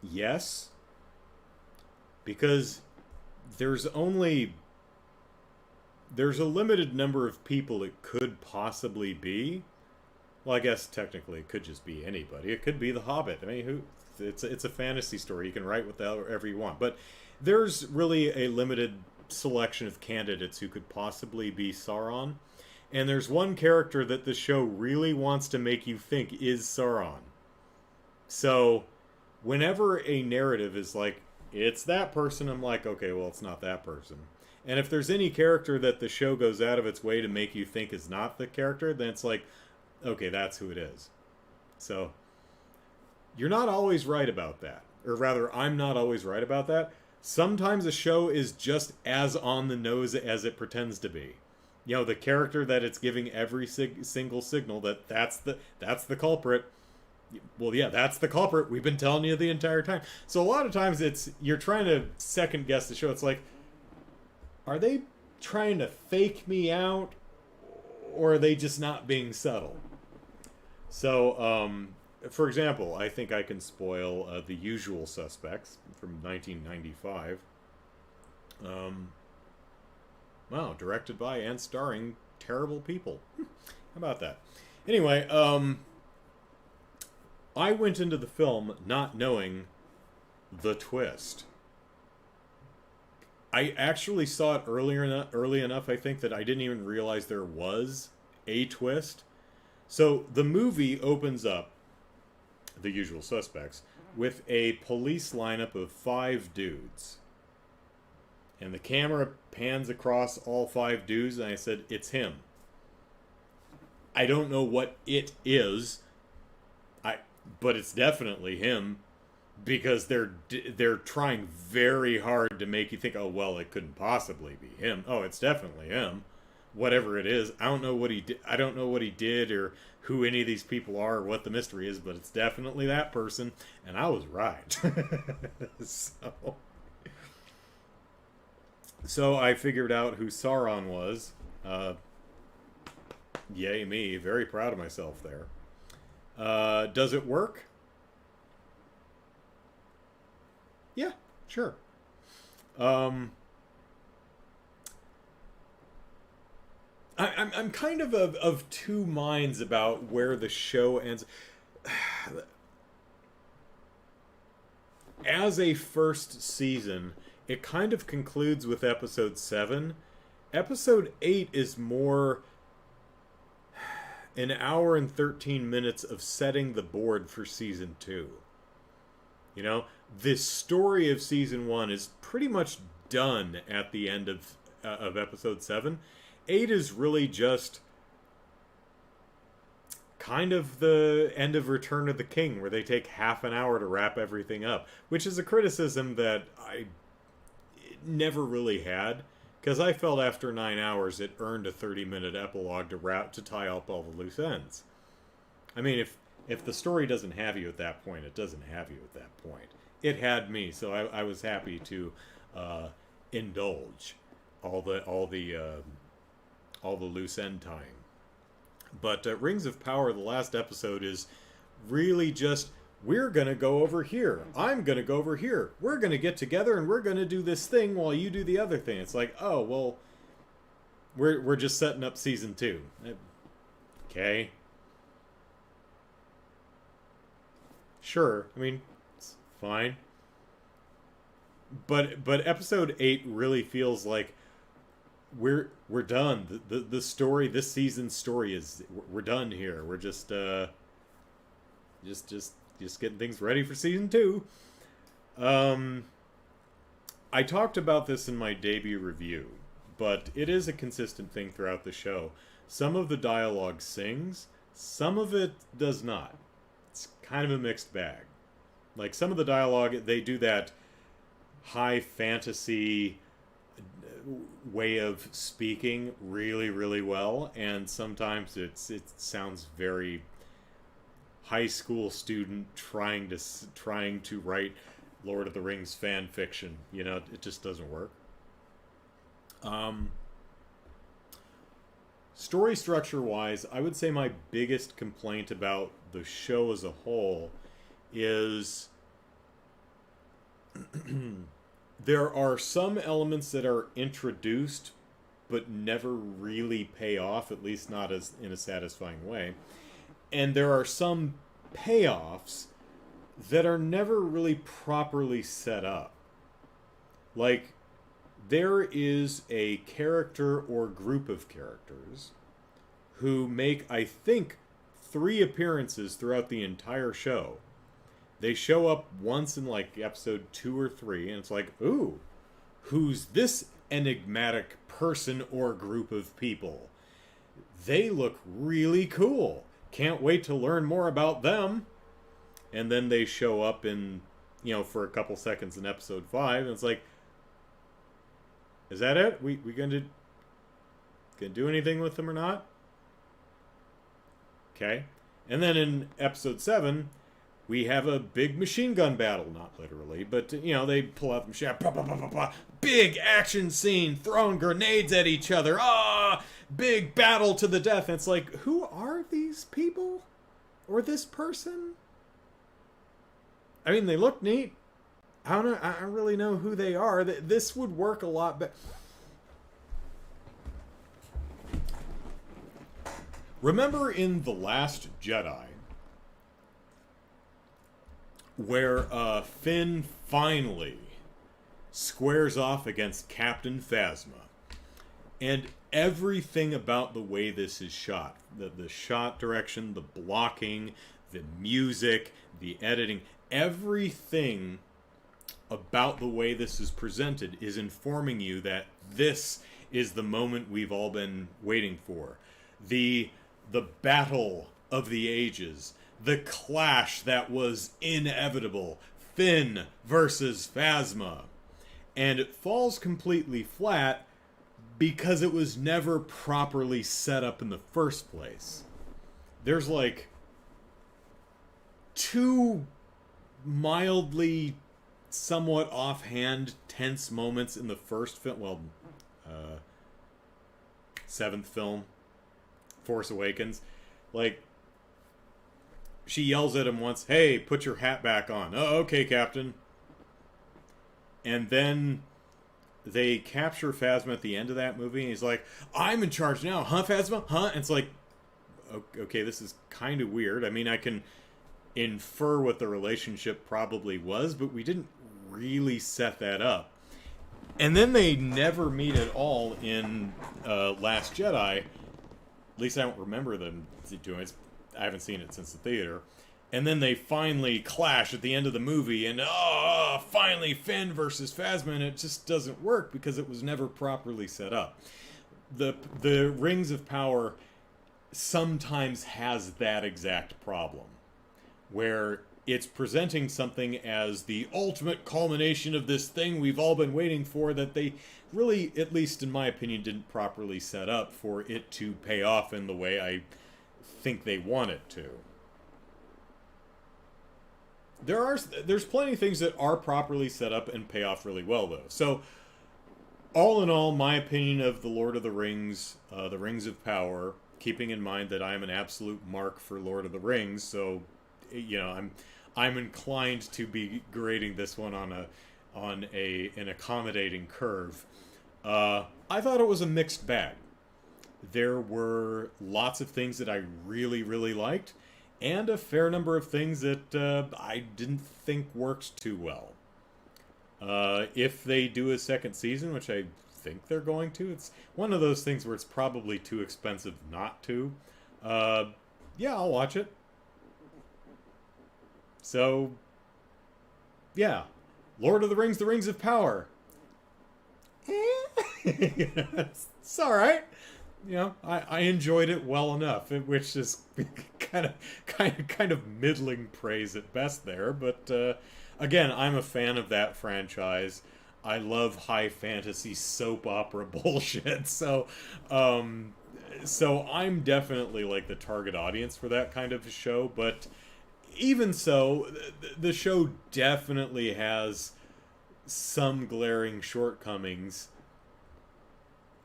Yes. Because there's a limited number of people it could possibly be. Well, I guess technically it could just be anybody. It could be the Hobbit. I mean, it's a fantasy story. You can write whatever you want. But there's really a limited selection of candidates who could possibly be Sauron. And there's one character that the show really wants to make you think is Sauron. So, whenever a narrative is like, it's that person, I'm like, okay, well, it's not that person. And if there's any character that the show goes out of its way to make you think is not the character, then it's like, okay, that's who it is. So, you're not always right about that. Or rather, I'm not always right about that. Sometimes a show is just as on the nose as it pretends to be. You know, the character that it's giving every single signal that that's the culprit. Well, yeah, that's the culprit. We've been telling you the entire time. So a lot of times it's you're trying to second guess the show. It's like, are they trying to fake me out, or are they just not being subtle? So, for example, I think I can spoil The Usual Suspects from 1995. Wow, directed by and starring terrible people. How about that? Anyway, I went into the film not knowing the twist. I actually saw it early enough, I think, that I didn't even realize there was a twist. So the movie opens up, The Usual Suspects, with a police lineup of 5 dudes. And the camera pans across all 5 dudes, and I said, it's him. I don't know what it is, but it's definitely him, because they're trying very hard to make you think, oh, well, it couldn't possibly be him. Oh, it's definitely him. Whatever it is, I don't know what he did. I don't know what he did or who any of these people are or what the mystery is, but it's definitely that person, and I was right. So I figured out who Sauron was. Yay me, very proud of myself there. Does it work? Yeah, sure. I'm kind of two minds about where the show ends. As a first season, it kind of concludes with episode 7. Episode 8 is more an hour and 13 minutes of setting the board for season 2. You know, this story of season 1 is pretty much done at the end of episode 7. 8 is really just kind of the end of Return of the King, where they take half an hour to wrap everything up, which is a criticism that I never really had, because I felt after 9 hours it earned a 30-minute epilogue to tie up all the loose ends. I mean, if the story doesn't have you at that point, it doesn't have you at that point. It had me, so I was happy to indulge all the loose end tying. But Rings of Power, the last episode, is really just, we're going to go over here. I'm going to go over here. We're going to get together and we're going to do this thing while you do the other thing. It's like, oh, well, we're just setting up season 2. Okay. Sure. I mean, it's fine. But episode 8 really feels like we're done. The story, this season's story is, we're done here. We're just getting things ready for season 2. I talked about this in my debut review, but it is a consistent thing throughout the show. Some of the dialogue sings, some of it does not. It's kind of a mixed bag. Like, some of the dialogue, they do that high fantasy way of speaking really, really well, and sometimes it sounds very high school student trying to write Lord of the Rings fan fiction. You know, it just doesn't work. Story structure wise, I would say my biggest complaint about the show as a whole is there are some elements that are introduced but never really pay off, at least not as in a satisfying way. And there are some payoffs that are never really properly set up. Like, there is a character or group of characters who make, I think, 3 appearances throughout the entire show. They show up once in, like, episode 2 or 3, and it's like, ooh, who's this enigmatic person or group of people? They look really cool. Can't wait to learn more about them. And then they show up in, for a couple seconds in episode 5, and it's like, Is that it? We gonna do anything with them or not? Okay. And then in episode 7, we have a big machine gun battle. Not literally, but, they pull out the machine. Blah, blah, blah, blah, blah. Big action scene, throwing grenades at each other. Big battle to the death. And it's like, who are these people? Or this person? I mean, they look neat. I don't really know who they are. This would work a lot better. Remember in The Last Jedi, where Finn finally squares off against Captain Phasma, and everything about the way this is shot, the shot direction, the blocking, the music, the editing, everything about the way this is presented is informing you that this is the moment we've all been waiting for. The battle of the ages, the clash that was inevitable, Finn versus Phasma. And it falls completely flat because it was never properly set up in the first place. There's like 2 mildly, somewhat offhand, tense moments in the first film. Well, 7th film, Force Awakens. Like, she yells at him once, "Hey, put your hat back on." "Oh, okay, Captain." And then they capture Phasma at the end of that movie, and he's like, "I'm in charge now, huh, Phasma? Huh?" And it's like, okay, this is kind of weird. I mean, I can infer what the relationship probably was, but we didn't really set that up. And then they never meet at all in Last Jedi. At least I don't remember them doing it. I haven't seen it since the theater. And then they finally clash at the end of the movie, and finally Finn versus Phasma, and it just doesn't work because it was never properly set up. The Rings of Power sometimes has that exact problem, where it's presenting something as the ultimate culmination of this thing we've all been waiting for that they really, at least in my opinion, didn't properly set up for it to pay off in the way I think they want it to. There's plenty of things that are properly set up and pay off really well, though. So, all in all, my opinion of the Lord of the Rings, the Rings of Power, keeping in mind that I'm an absolute mark for Lord of the Rings, so I'm inclined to be grading this one on an accommodating curve. I thought it was a mixed bag. There were lots of things that I really, really liked, and a fair number of things that I didn't think worked too well. If they do a second season, which I think they're going to, it's one of those things where it's probably too expensive not to. Yeah, I'll watch it. So, yeah. Lord of the Rings, the Rings of Power. It's alright. I enjoyed it well enough, which is kind of middling praise at best there. But again, I'm a fan of that franchise. I love high fantasy soap opera bullshit. So I'm definitely like the target audience for that kind of a show. But even so, the show definitely has some glaring shortcomings,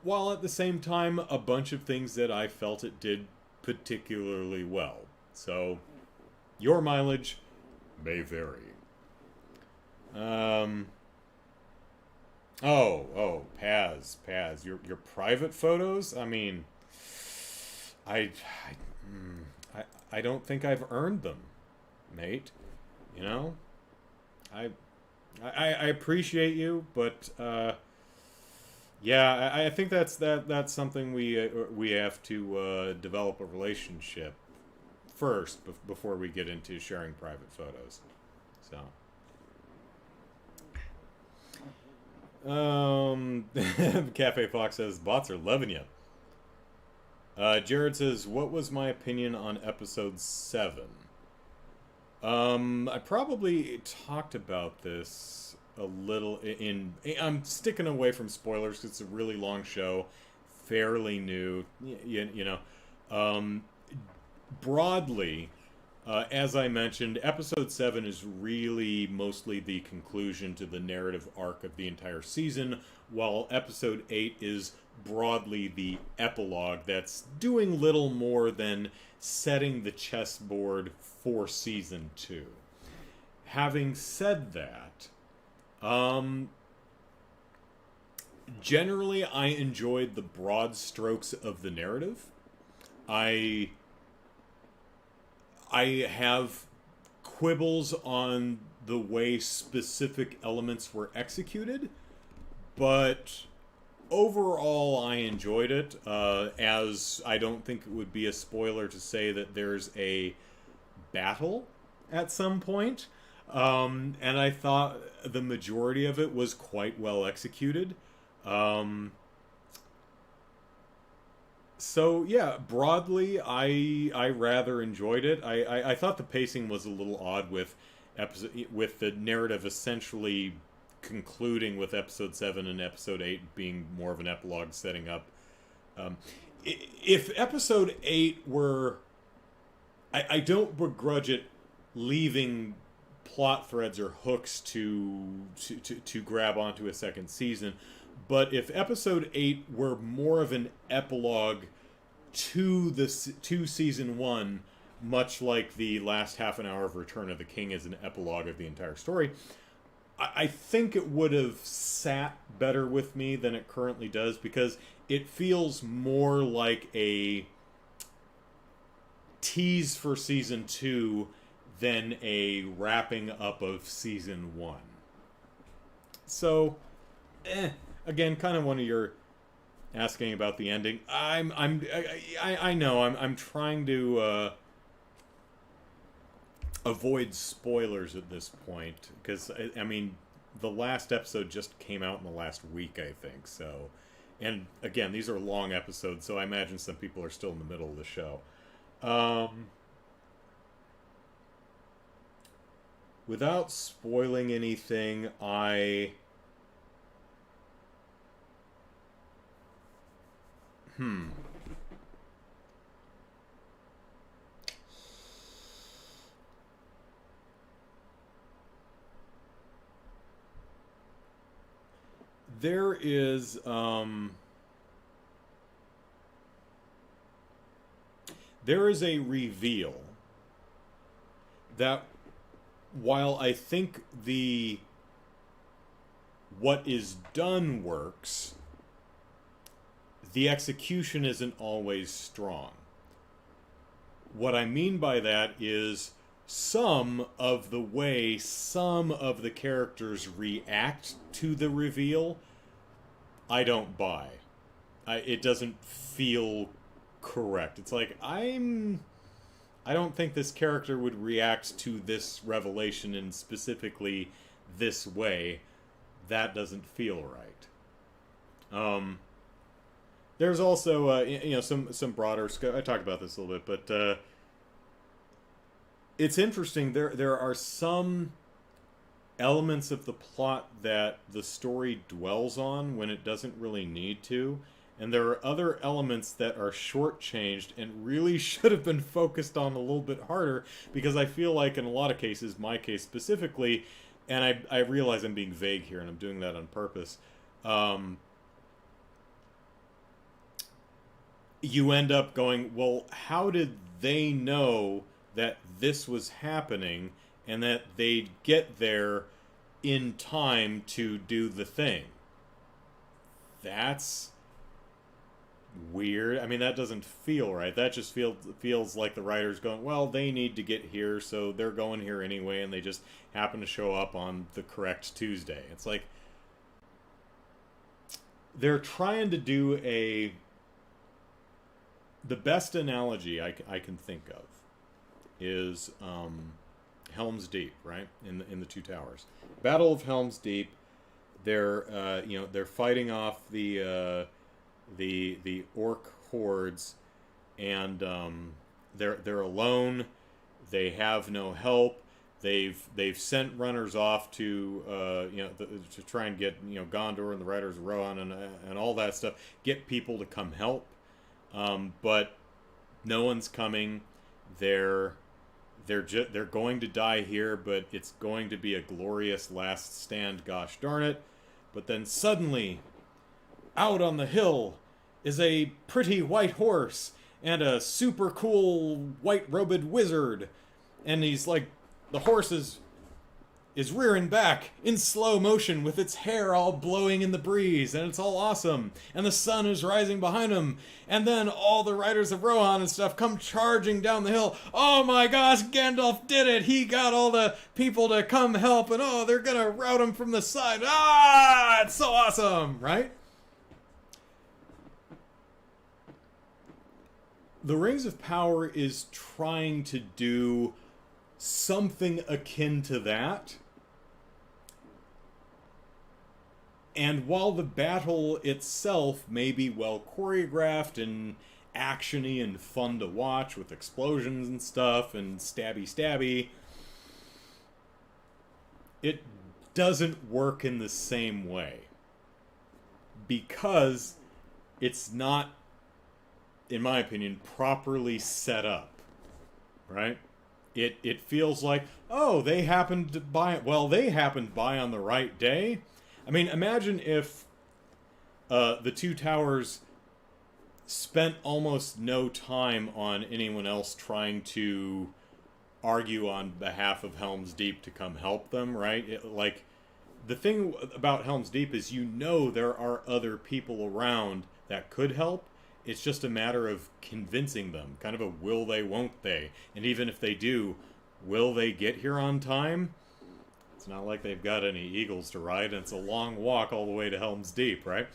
while at the same time a bunch of things that I felt it did particularly well. So, your mileage may vary. Paz, your private photos? I mean, I don't think I've earned them, mate. I appreciate you, but yeah, I think that's something we have to develop a relationship first before we get into sharing private photos. So, Cafe Fox says bots are loving you. Jared says, what was my opinion on episode 7? I probably talked about this a little in. I'm sticking away from spoilers 'cause it's a really long show, fairly new. You know, um, broadly, as I mentioned, episode 7 is really mostly the conclusion to the narrative arc of the entire season, while episode 8 is broadly the epilogue that's doing little more than setting the chessboard for season 2. Having said that, generally I enjoyed the broad strokes of the narrative. I have quibbles on the way specific elements were executed, but overall I enjoyed it, as I don't think it would be a spoiler to say that there's a battle at some point, and I thought the majority of it was quite well executed. So yeah, broadly, I rather enjoyed it. I thought the pacing was a little odd with the narrative essentially concluding with episode 7 and episode 8 being more of an epilogue setting up. If episode 8 were, I don't begrudge it leaving plot threads or hooks to grab onto a second season. But if episode 8 were more of an epilogue to season 1, much like the last half an hour of Return of the King is an epilogue of the entire story, I think it would have sat better with me than it currently does, because it feels more like a tease for season 2 than a wrapping up of season 1. So, again, kind of one of your asking about the ending. I know I'm trying to avoid spoilers at this point, because I mean the last episode just came out in the last week, I think. So, and again, these are long episodes, so I imagine some people are still in the middle of the show. Without spoiling anything, there is a reveal that, while I think what is done works, the execution isn't always strong. What I mean by that is some of the characters react to the reveal, I don't buy. It doesn't feel correct. It's like, I don't think this character would react to this revelation in specifically this way. That doesn't feel right. There's also, some broader scope. I talked about this a little bit, but it's interesting. There are some elements of the plot that the story dwells on when it doesn't really need to, and there are other elements that are shortchanged and really should have been focused on a little bit harder, because I feel like in a lot of cases, my case specifically, and I realize I'm being vague here and I'm doing that on purpose, you end up going, well, how did they know that this was happening and that they'd get there in time to do the thing? That's weird. I mean, that doesn't feel right. That just feels like the writer's going, well, they need to get here, so they're going here anyway, and they just happen to show up on the correct Tuesday. It's like they're trying to do the best analogy I can think of is Helm's Deep, right? In the Two Towers, Battle of Helm's Deep. They're fighting off the orc hordes, and they're alone. They have no help. They've sent runners off to to try and get Gondor and the Riders of Rohan and all that stuff, get people to come help, but no one's coming. They're going to die here, but it's going to be a glorious last stand. Gosh darn it! But then suddenly, out on the hill is a pretty white horse and a super cool white-robed wizard, and he's like, the horse is rearing back in slow motion with its hair all blowing in the breeze, and it's all awesome, and the sun is rising behind him, and then all the Riders of Rohan and stuff come charging down the hill. Oh my gosh, Gandalf did it! He got all the people to come help, and oh, they're gonna rout him from the side. Ah, it's so awesome, right? The Rings of Power is trying to do something akin to that. And while the battle itself may be well choreographed and actiony and fun to watch with explosions and stuff and stabby, it doesn't work in the same way. Because it's not, in my opinion, properly set up. Right? It feels like, oh, they happened by on the right day. I mean, imagine if the Two Towers spent almost no time on anyone else trying to argue on behalf of Helm's Deep to come help them, right? Like, the thing about Helm's Deep is there are other people around that could help. It's just a matter of convincing them. Kind of a will they, won't they. And even if they do, will they get here on time? It's not like they've got any eagles to ride, and it's a long walk all the way to Helm's Deep, right?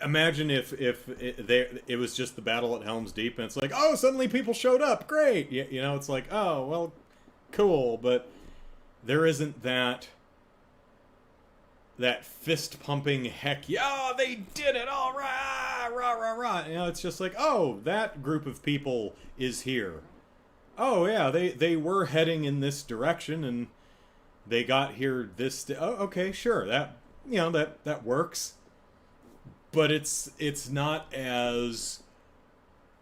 Imagine if it was just the battle at Helm's Deep, and it's like, oh, suddenly people showed up. Great! It's like, oh, well, cool. But there isn't that fist pumping, heck yeah, they did it, all right, rah, rah, rah. It's just like, oh, that group of people is here. Oh yeah, they were heading in this direction and they got here oh, okay, sure, that works. But it's not as,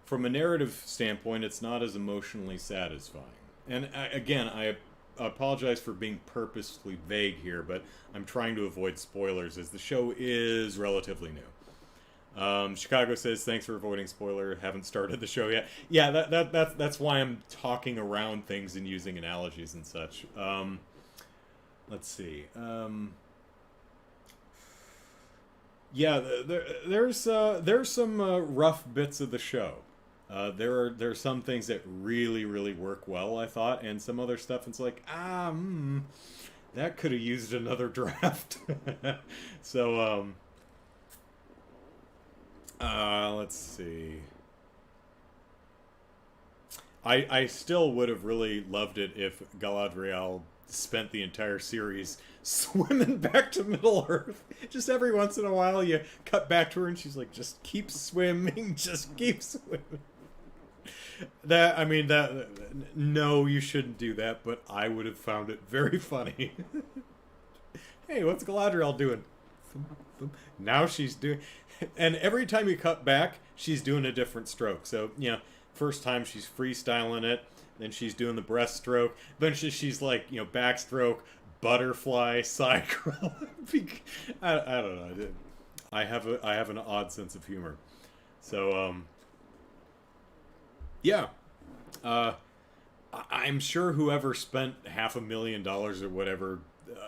from a narrative standpoint, it's not as emotionally satisfying. And again, I apologize for being purposely vague here, but I'm trying to avoid spoilers as the show is relatively new. Chicago says, thanks for avoiding spoiler, haven't started the show yet. Yeah, that's why I'm talking around things and using analogies and such. Let's see. Yeah, there's some rough bits of the show. There are some things that really, really work well, I thought, and some other stuff it's like, that could have used another draft. So, let's see. I still would have really loved it if Galadriel spent the entire series swimming back to Middle-earth. Just every once in a while you cut back to her and she's like, just keep swimming, just keep swimming. No, you shouldn't do that, but I would have found it very funny. Hey, what's Galadriel doing? Now she's doing... And every time you cut back, she's doing a different stroke. So, first time she's freestyling it, then she's doing the breaststroke, then she's like, backstroke, butterfly, side crawl. I don't know. I have an odd sense of humor. So, yeah. I'm sure whoever spent $500,000 or whatever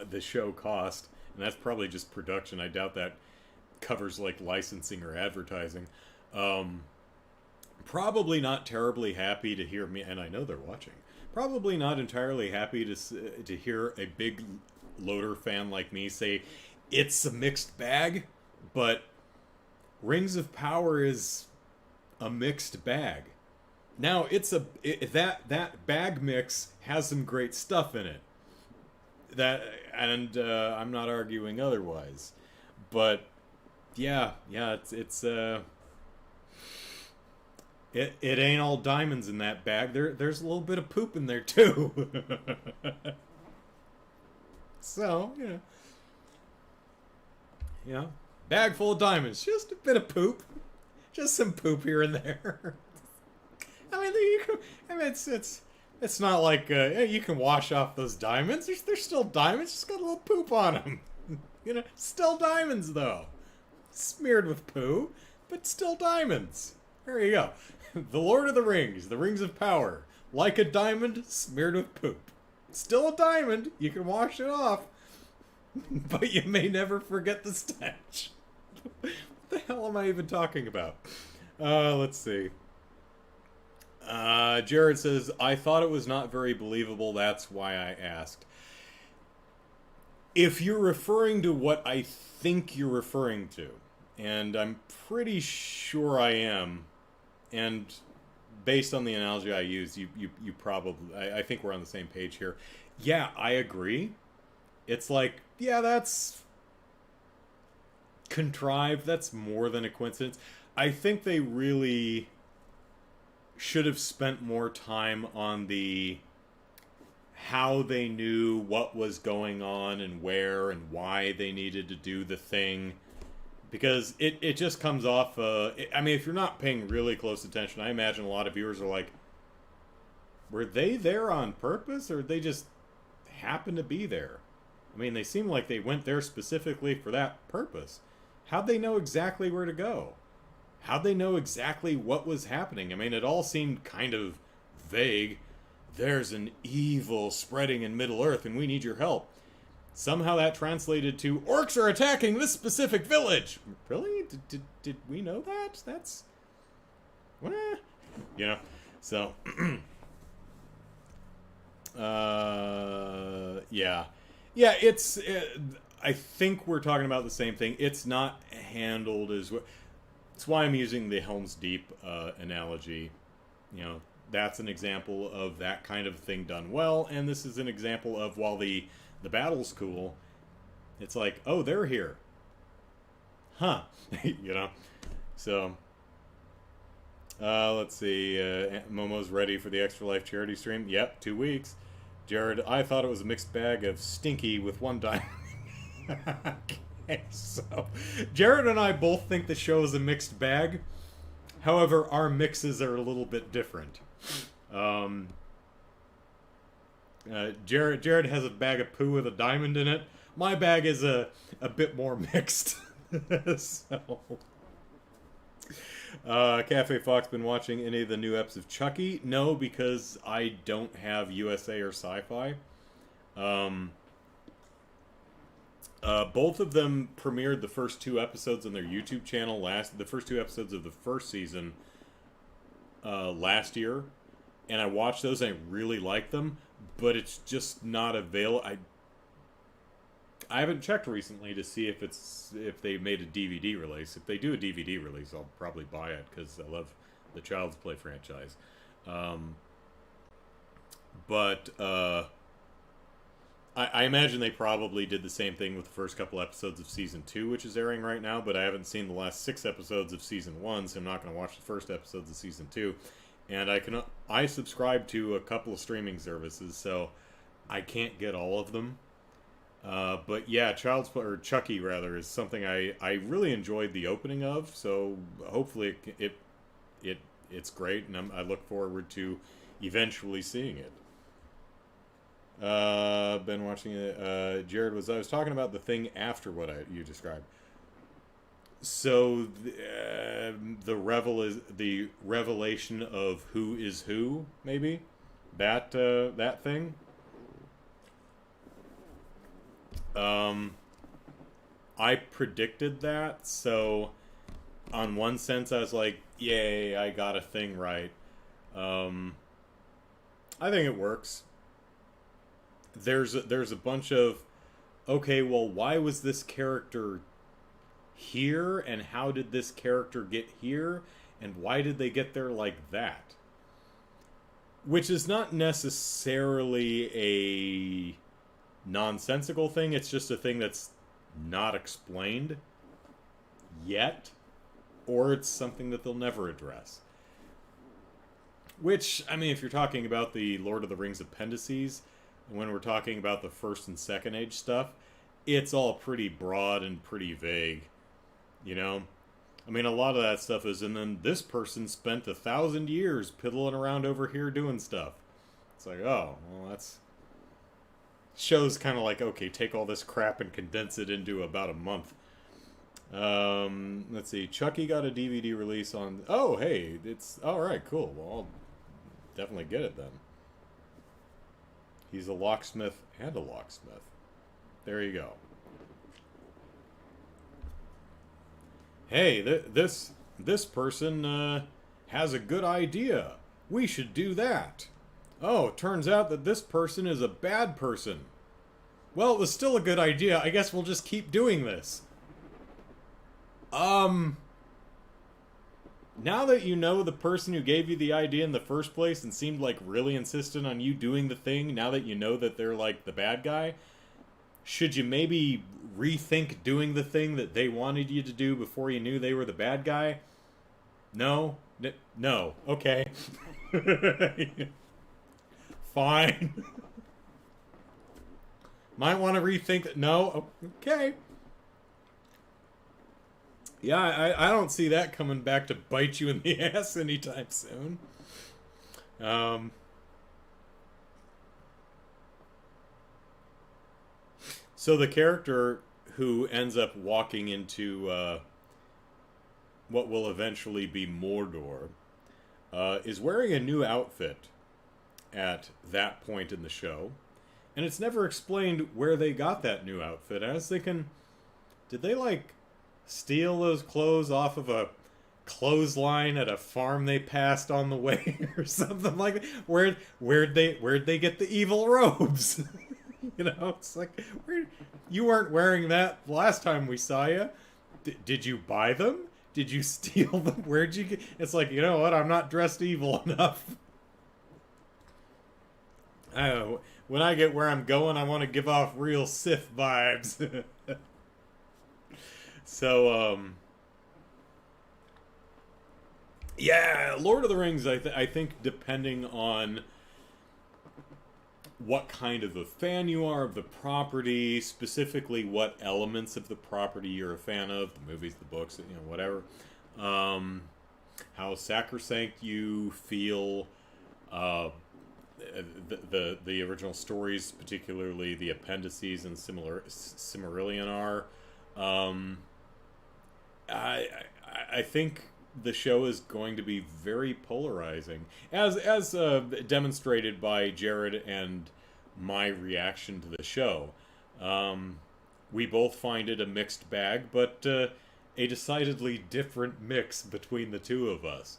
the show cost, and that's probably just production. I doubt that covers like licensing or advertising. Probably not terribly happy to hear me, and I know they're watching. Probably not entirely happy to hear a big Loader fan like me say it's a mixed bag, but Rings of Power is a mixed bag. Now that bag mix has some great stuff in it. I'm not arguing otherwise, but yeah, It ain't all diamonds in that bag. There's a little bit of poop in there too. So, bag full of diamonds, just a bit of poop, just some poop here and there. I mean, it's not like you can wash off those diamonds. They're still diamonds, just got a little poop on them. Still diamonds though, smeared with poo, but still diamonds. There you go. The Lord of the Rings of Power, like a diamond smeared with poop. Still a diamond, you can wash it off, but you may never forget the stench. What the hell am I even talking about? Let's see. Jared says, I thought it was not very believable, that's why I asked. If you're referring to what I think you're referring to, and I'm pretty sure I am, and based on the analogy I used, you probably, I think we're on the same page here. Yeah, I agree. It's like, yeah, that's contrived. That's more than a coincidence. I think they really should have spent more time on the how they knew what was going on and where and why they needed to do the thing. Because it just comes off, I mean, if you're not paying really close attention, I imagine a lot of viewers are like, were they there on purpose, or they just happened to be there? I mean, they seem like they went there specifically for that purpose. How'd they know exactly where to go? How'd they know exactly what was happening? I mean, it all seemed kind of vague. There's an evil spreading in Middle-earth and we need your help. Somehow that translated to, orcs are attacking this specific village. Really? Did we know that? That's... So... yeah. Yeah, it's... I think we're talking about the same thing. It's not handled as... That's why I'm using the Helm's Deep analogy. That's an example of that kind of thing done well, and this is an example of, while the battle's cool, it's like, oh, they're here. Huh. So, let's see. Momo's ready for the Extra Life charity stream. Yep, 2 weeks. Jared, I thought it was a mixed bag of stinky with one diamond. Okay, so Jared and I both think the show is a mixed bag. However, our mixes are a little bit different. Jared has a bag of poo with a diamond in it. My bag is a bit more mixed. So, Cafe Fox been watching any of the new eps of Chucky? No, because I don't have USA or Sci-Fi. Both of them premiered the first 2 episodes on their YouTube channel the first 2 episodes of the first season last year, and I watched those and I really liked them, but it's just not available. I haven't checked recently to see if they made a DVD release. If they do a DVD release, I'll probably buy it because I love the Child's Play franchise. But I imagine they probably did the same thing with the first couple episodes of Season 2, which is airing right now, but I haven't seen the last 6 episodes of Season 1, so I'm not going to watch the first episodes of Season 2. And I subscribe to a couple of streaming services, so I can't get all of them. But yeah, Child's Play, or Chucky rather, is something I really enjoyed the opening of, so hopefully it's great, and I look forward to eventually seeing it. Been watching it. Jared I was talking about the thing after what you described. So the revelation of who is who, maybe that thing. I predicted that, so on one sense I was like, yay, I got a thing right. I think it works. There's a bunch of, okay, well, why was this character here, and how did this character get here, and why did they get there like that? Which is not necessarily a nonsensical thing, it's just a thing that's not explained yet, or it's something that they'll never address. Which, I mean, if you're talking about the Lord of the Rings appendices, when we're talking about the first and second age stuff, it's all pretty broad and pretty vague, you know? I mean, a lot of that stuff is, and then this person spent 1,000 years piddling around over here doing stuff. It's like, oh, well, that's... Show's kind of like, okay, take all this crap and condense it into about a month. Let's see. Chucky got a DVD release on... Oh, hey, it's... Alright, cool. Well, I'll definitely get it then. He's a locksmith and a locksmith. There you go. Hey, this person has a good idea. We should do that. Oh, it turns out that this person is a bad person. Well, it was still a good idea. I guess we'll just keep doing this. Now that you know the person who gave you the idea in the first place and seemed like really insistent on you doing the thing, now that you know that they're like the bad guy, should you maybe rethink doing the thing that they wanted you to do before you knew they were the bad guy? No? No. Okay. Fine. Might want to rethink that. No? Okay. Yeah, I don't see that coming back to bite you in the ass anytime soon. So the character who ends up walking into what will eventually be Mordor is wearing a new outfit at that point in the show. And it's never explained where they got that new outfit. I was thinking, did they, like, steal those clothes off of a clothesline at a farm they passed on the way or something like that? Where'd they get the evil robes? You know, it's like, you weren't wearing that last time we saw you. Did you buy them? Did you steal them? Where'd you get... It's like, you know what? I'm not dressed evil enough. I don't know. When I get where I'm going, I want to give off real Sith vibes. So, yeah, Lord of the Rings, I think, depending on what kind of a fan you are of the property, specifically what elements of the property you're a fan of, the movies, the books, you know, whatever, how sacrosanct you feel the original stories, particularly the appendices and Silmarillion are. I think the show is going to be very polarizing, as demonstrated by Jared and my reaction to the show. We both find it a mixed bag, but a decidedly different mix between the two of us.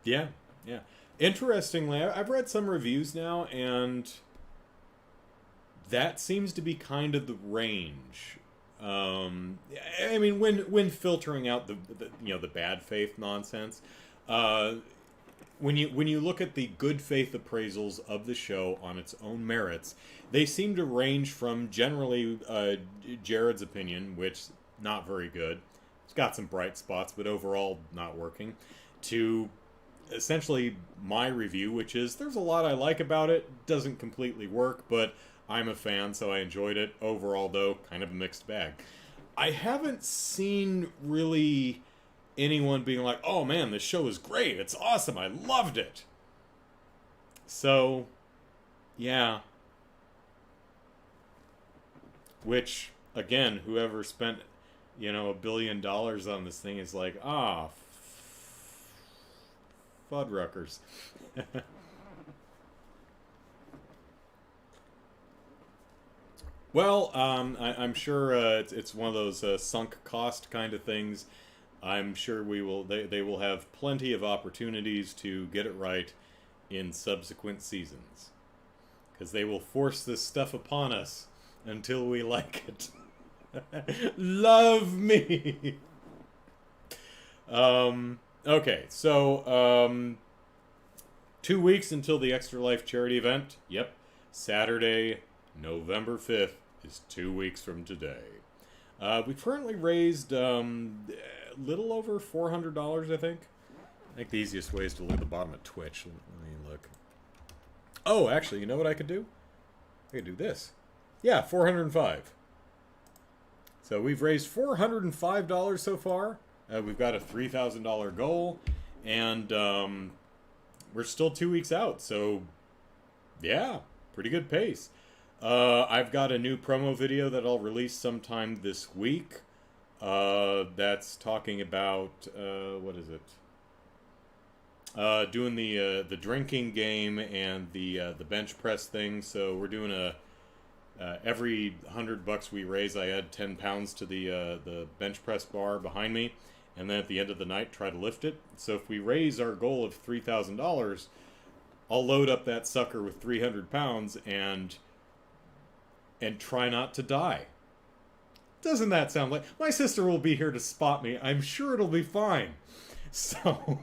Yeah. Interestingly, I've read some reviews now, and that seems to be kind of the range. I mean, when filtering out the bad faith nonsense, when you look at the good faith appraisals of the show on its own merits, they seem to range from generally Jared's opinion, which not very good. It's got some bright spots, but overall not working, to essentially my review, which is there's a lot I like about it, doesn't completely work, but I'm a fan, so I enjoyed it. Overall, though, kind of a mixed bag. I haven't seen really anyone being like, oh man, this show is great, it's awesome, I loved it. So, yeah. Which, again, whoever spent, $1 billion on this thing is like, Fuddruckers. Well, I'm sure it's one of those sunk cost kind of things. I'm sure they will have plenty of opportunities to get it right in subsequent seasons, because they will force this stuff upon us until we like it. Love me. Okay, so 2 weeks until the Extra Life charity event. Yep, Saturday, November 5th is 2 weeks from today. We've currently raised a little over $400, I think. I think the easiest way is to look at the bottom of Twitch. Let me look. Oh, actually, you know what I could do? I could do this. Yeah, 405. So we've raised $405 so far. We've got a $3,000 goal, and we're still 2 weeks out. So, yeah, pretty good pace. I've got a new promo video that I'll release sometime this week. That's talking about what is it? Doing the drinking game and the bench press thing. So we're doing every $100 we raise, I add 10 pounds to the bench press bar behind me, and then at the end of the night try to lift it. So if we raise our goal of $3,000, I'll load up that sucker with 300 pounds and try not to die. Doesn't that sound like... My sister will be here to spot me. I'm sure it'll be fine. So...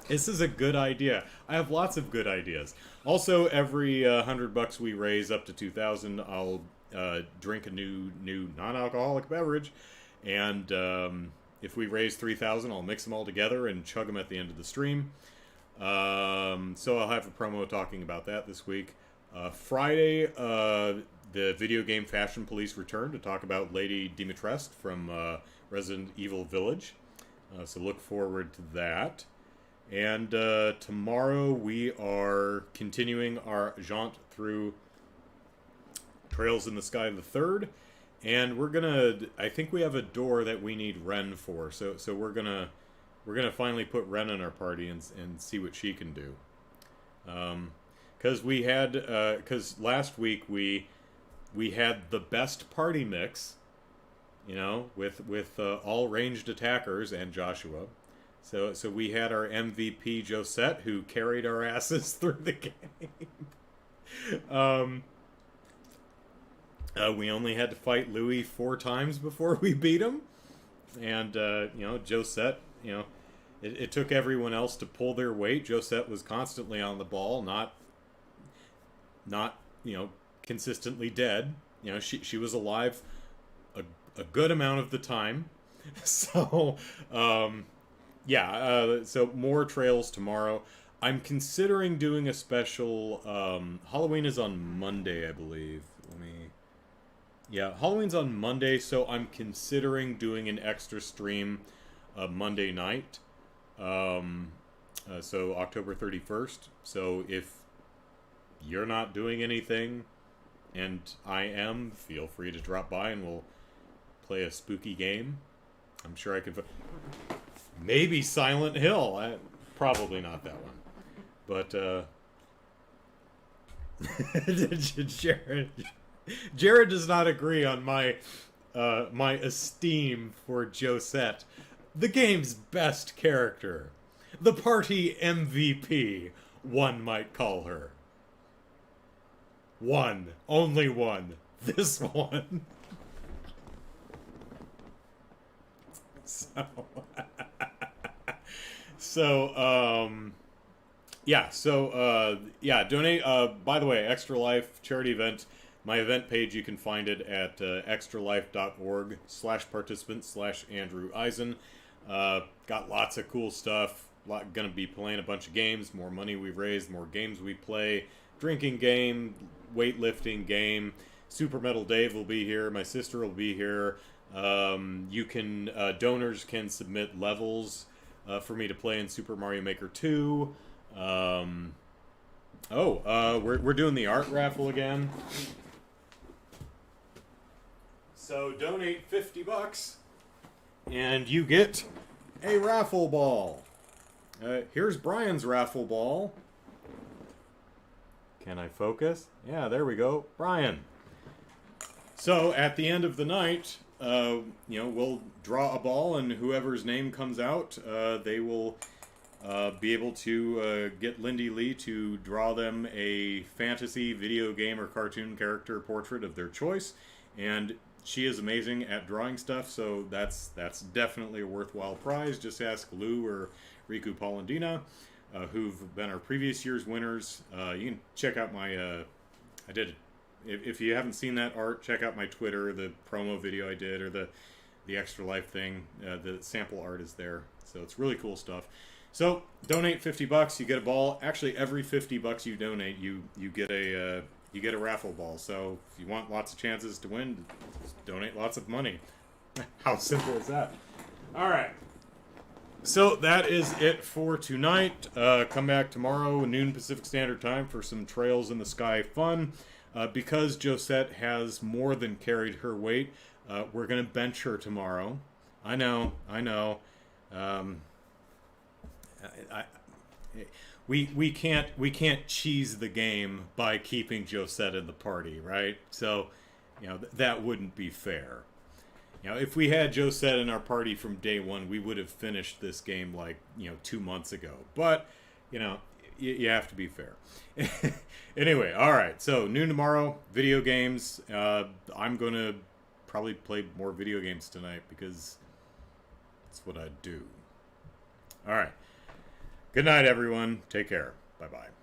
This is a good idea. I have lots of good ideas. Also, every $100 we raise up to $2,000, I'll drink a new non-alcoholic beverage. And if we raise $3,000, I'll mix them all together and chug them at the end of the stream. So I'll have a promo talking about that this week. Friday, the video game Fashion Police return to talk about Lady Dimitrescu from Resident Evil Village. So look forward to that. And tomorrow we are continuing our jaunt through Trails in the Sky the Third, and we're gonna. I think we have a door that we need Ren for. So we're gonna finally put Ren in our party and see what she can do. Because last week we had the best party mix, with all ranged attackers and Joshua. So we had our MVP Josette, who carried our asses through the game. We only had to fight Louis 4 times before we beat him, and Josette, it took everyone else to pull their weight. Josette was constantly on the ball, not consistently dead. She was alive a good amount of the time. So. So more trails tomorrow. I'm considering doing a special. Halloween is on Monday, I believe. Halloween's on Monday, so I'm considering doing an extra stream Monday night. So October 31st. So if you're not doing anything, and I am, feel free to drop by and we'll play a spooky game. I'm sure I can... Maybe Silent Hill. Probably not that one. But, Jared does not agree on my esteem for Josette, the game's best character. The party MVP, one might call her. One. Only one. This one. Donate. By the way, Extra Life charity event. My event page, you can find it at extralife.org/participant/Andrew Eisen. Got lots of cool stuff. Gonna be playing a bunch of games. More money we've raised, more games we play. Drinking game, weightlifting game. Super Metal Dave will be here. My sister will be here. Donors can submit levels for me to play in Super Mario Maker 2. We're doing the art raffle again. So donate $50 and you get a raffle ball. Here's Brian's raffle ball. Can I focus? Yeah, there we go. Brian. So at the end of the night, we'll draw a ball, and whoever's name comes out, they will be able to get Lindy Lee to draw them a fantasy, video game, or cartoon character portrait of their choice. And she is amazing at drawing stuff, so that's definitely a worthwhile prize. Just ask Lou or Riku Paulandina, who've been our previous year's winners. You can check out my... If you haven't seen that art, check out my Twitter, the promo video I did, or the the Extra Life thing. The sample art is there, so it's really cool stuff. So donate $50, you get a ball. Actually, every $50 you donate, you get a raffle ball. So if you want lots of chances to win, just donate lots of money. How simple is that? All right. So that is it for tonight. Come back tomorrow, noon Pacific Standard Time, for some Trails in the Sky fun. Because Josette has more than carried her weight, we're going to bench her tomorrow. I know. We can't cheese the game by keeping Josette in the party, right? So, that wouldn't be fair. If we had Josette in our party from day one, we would have finished this game 2 months ago. But, you have to be fair. Anyway, all right. So noon tomorrow, video games. I'm going to probably play more video games tonight because that's what I do. All right. Good night, everyone. Take care. Bye-bye.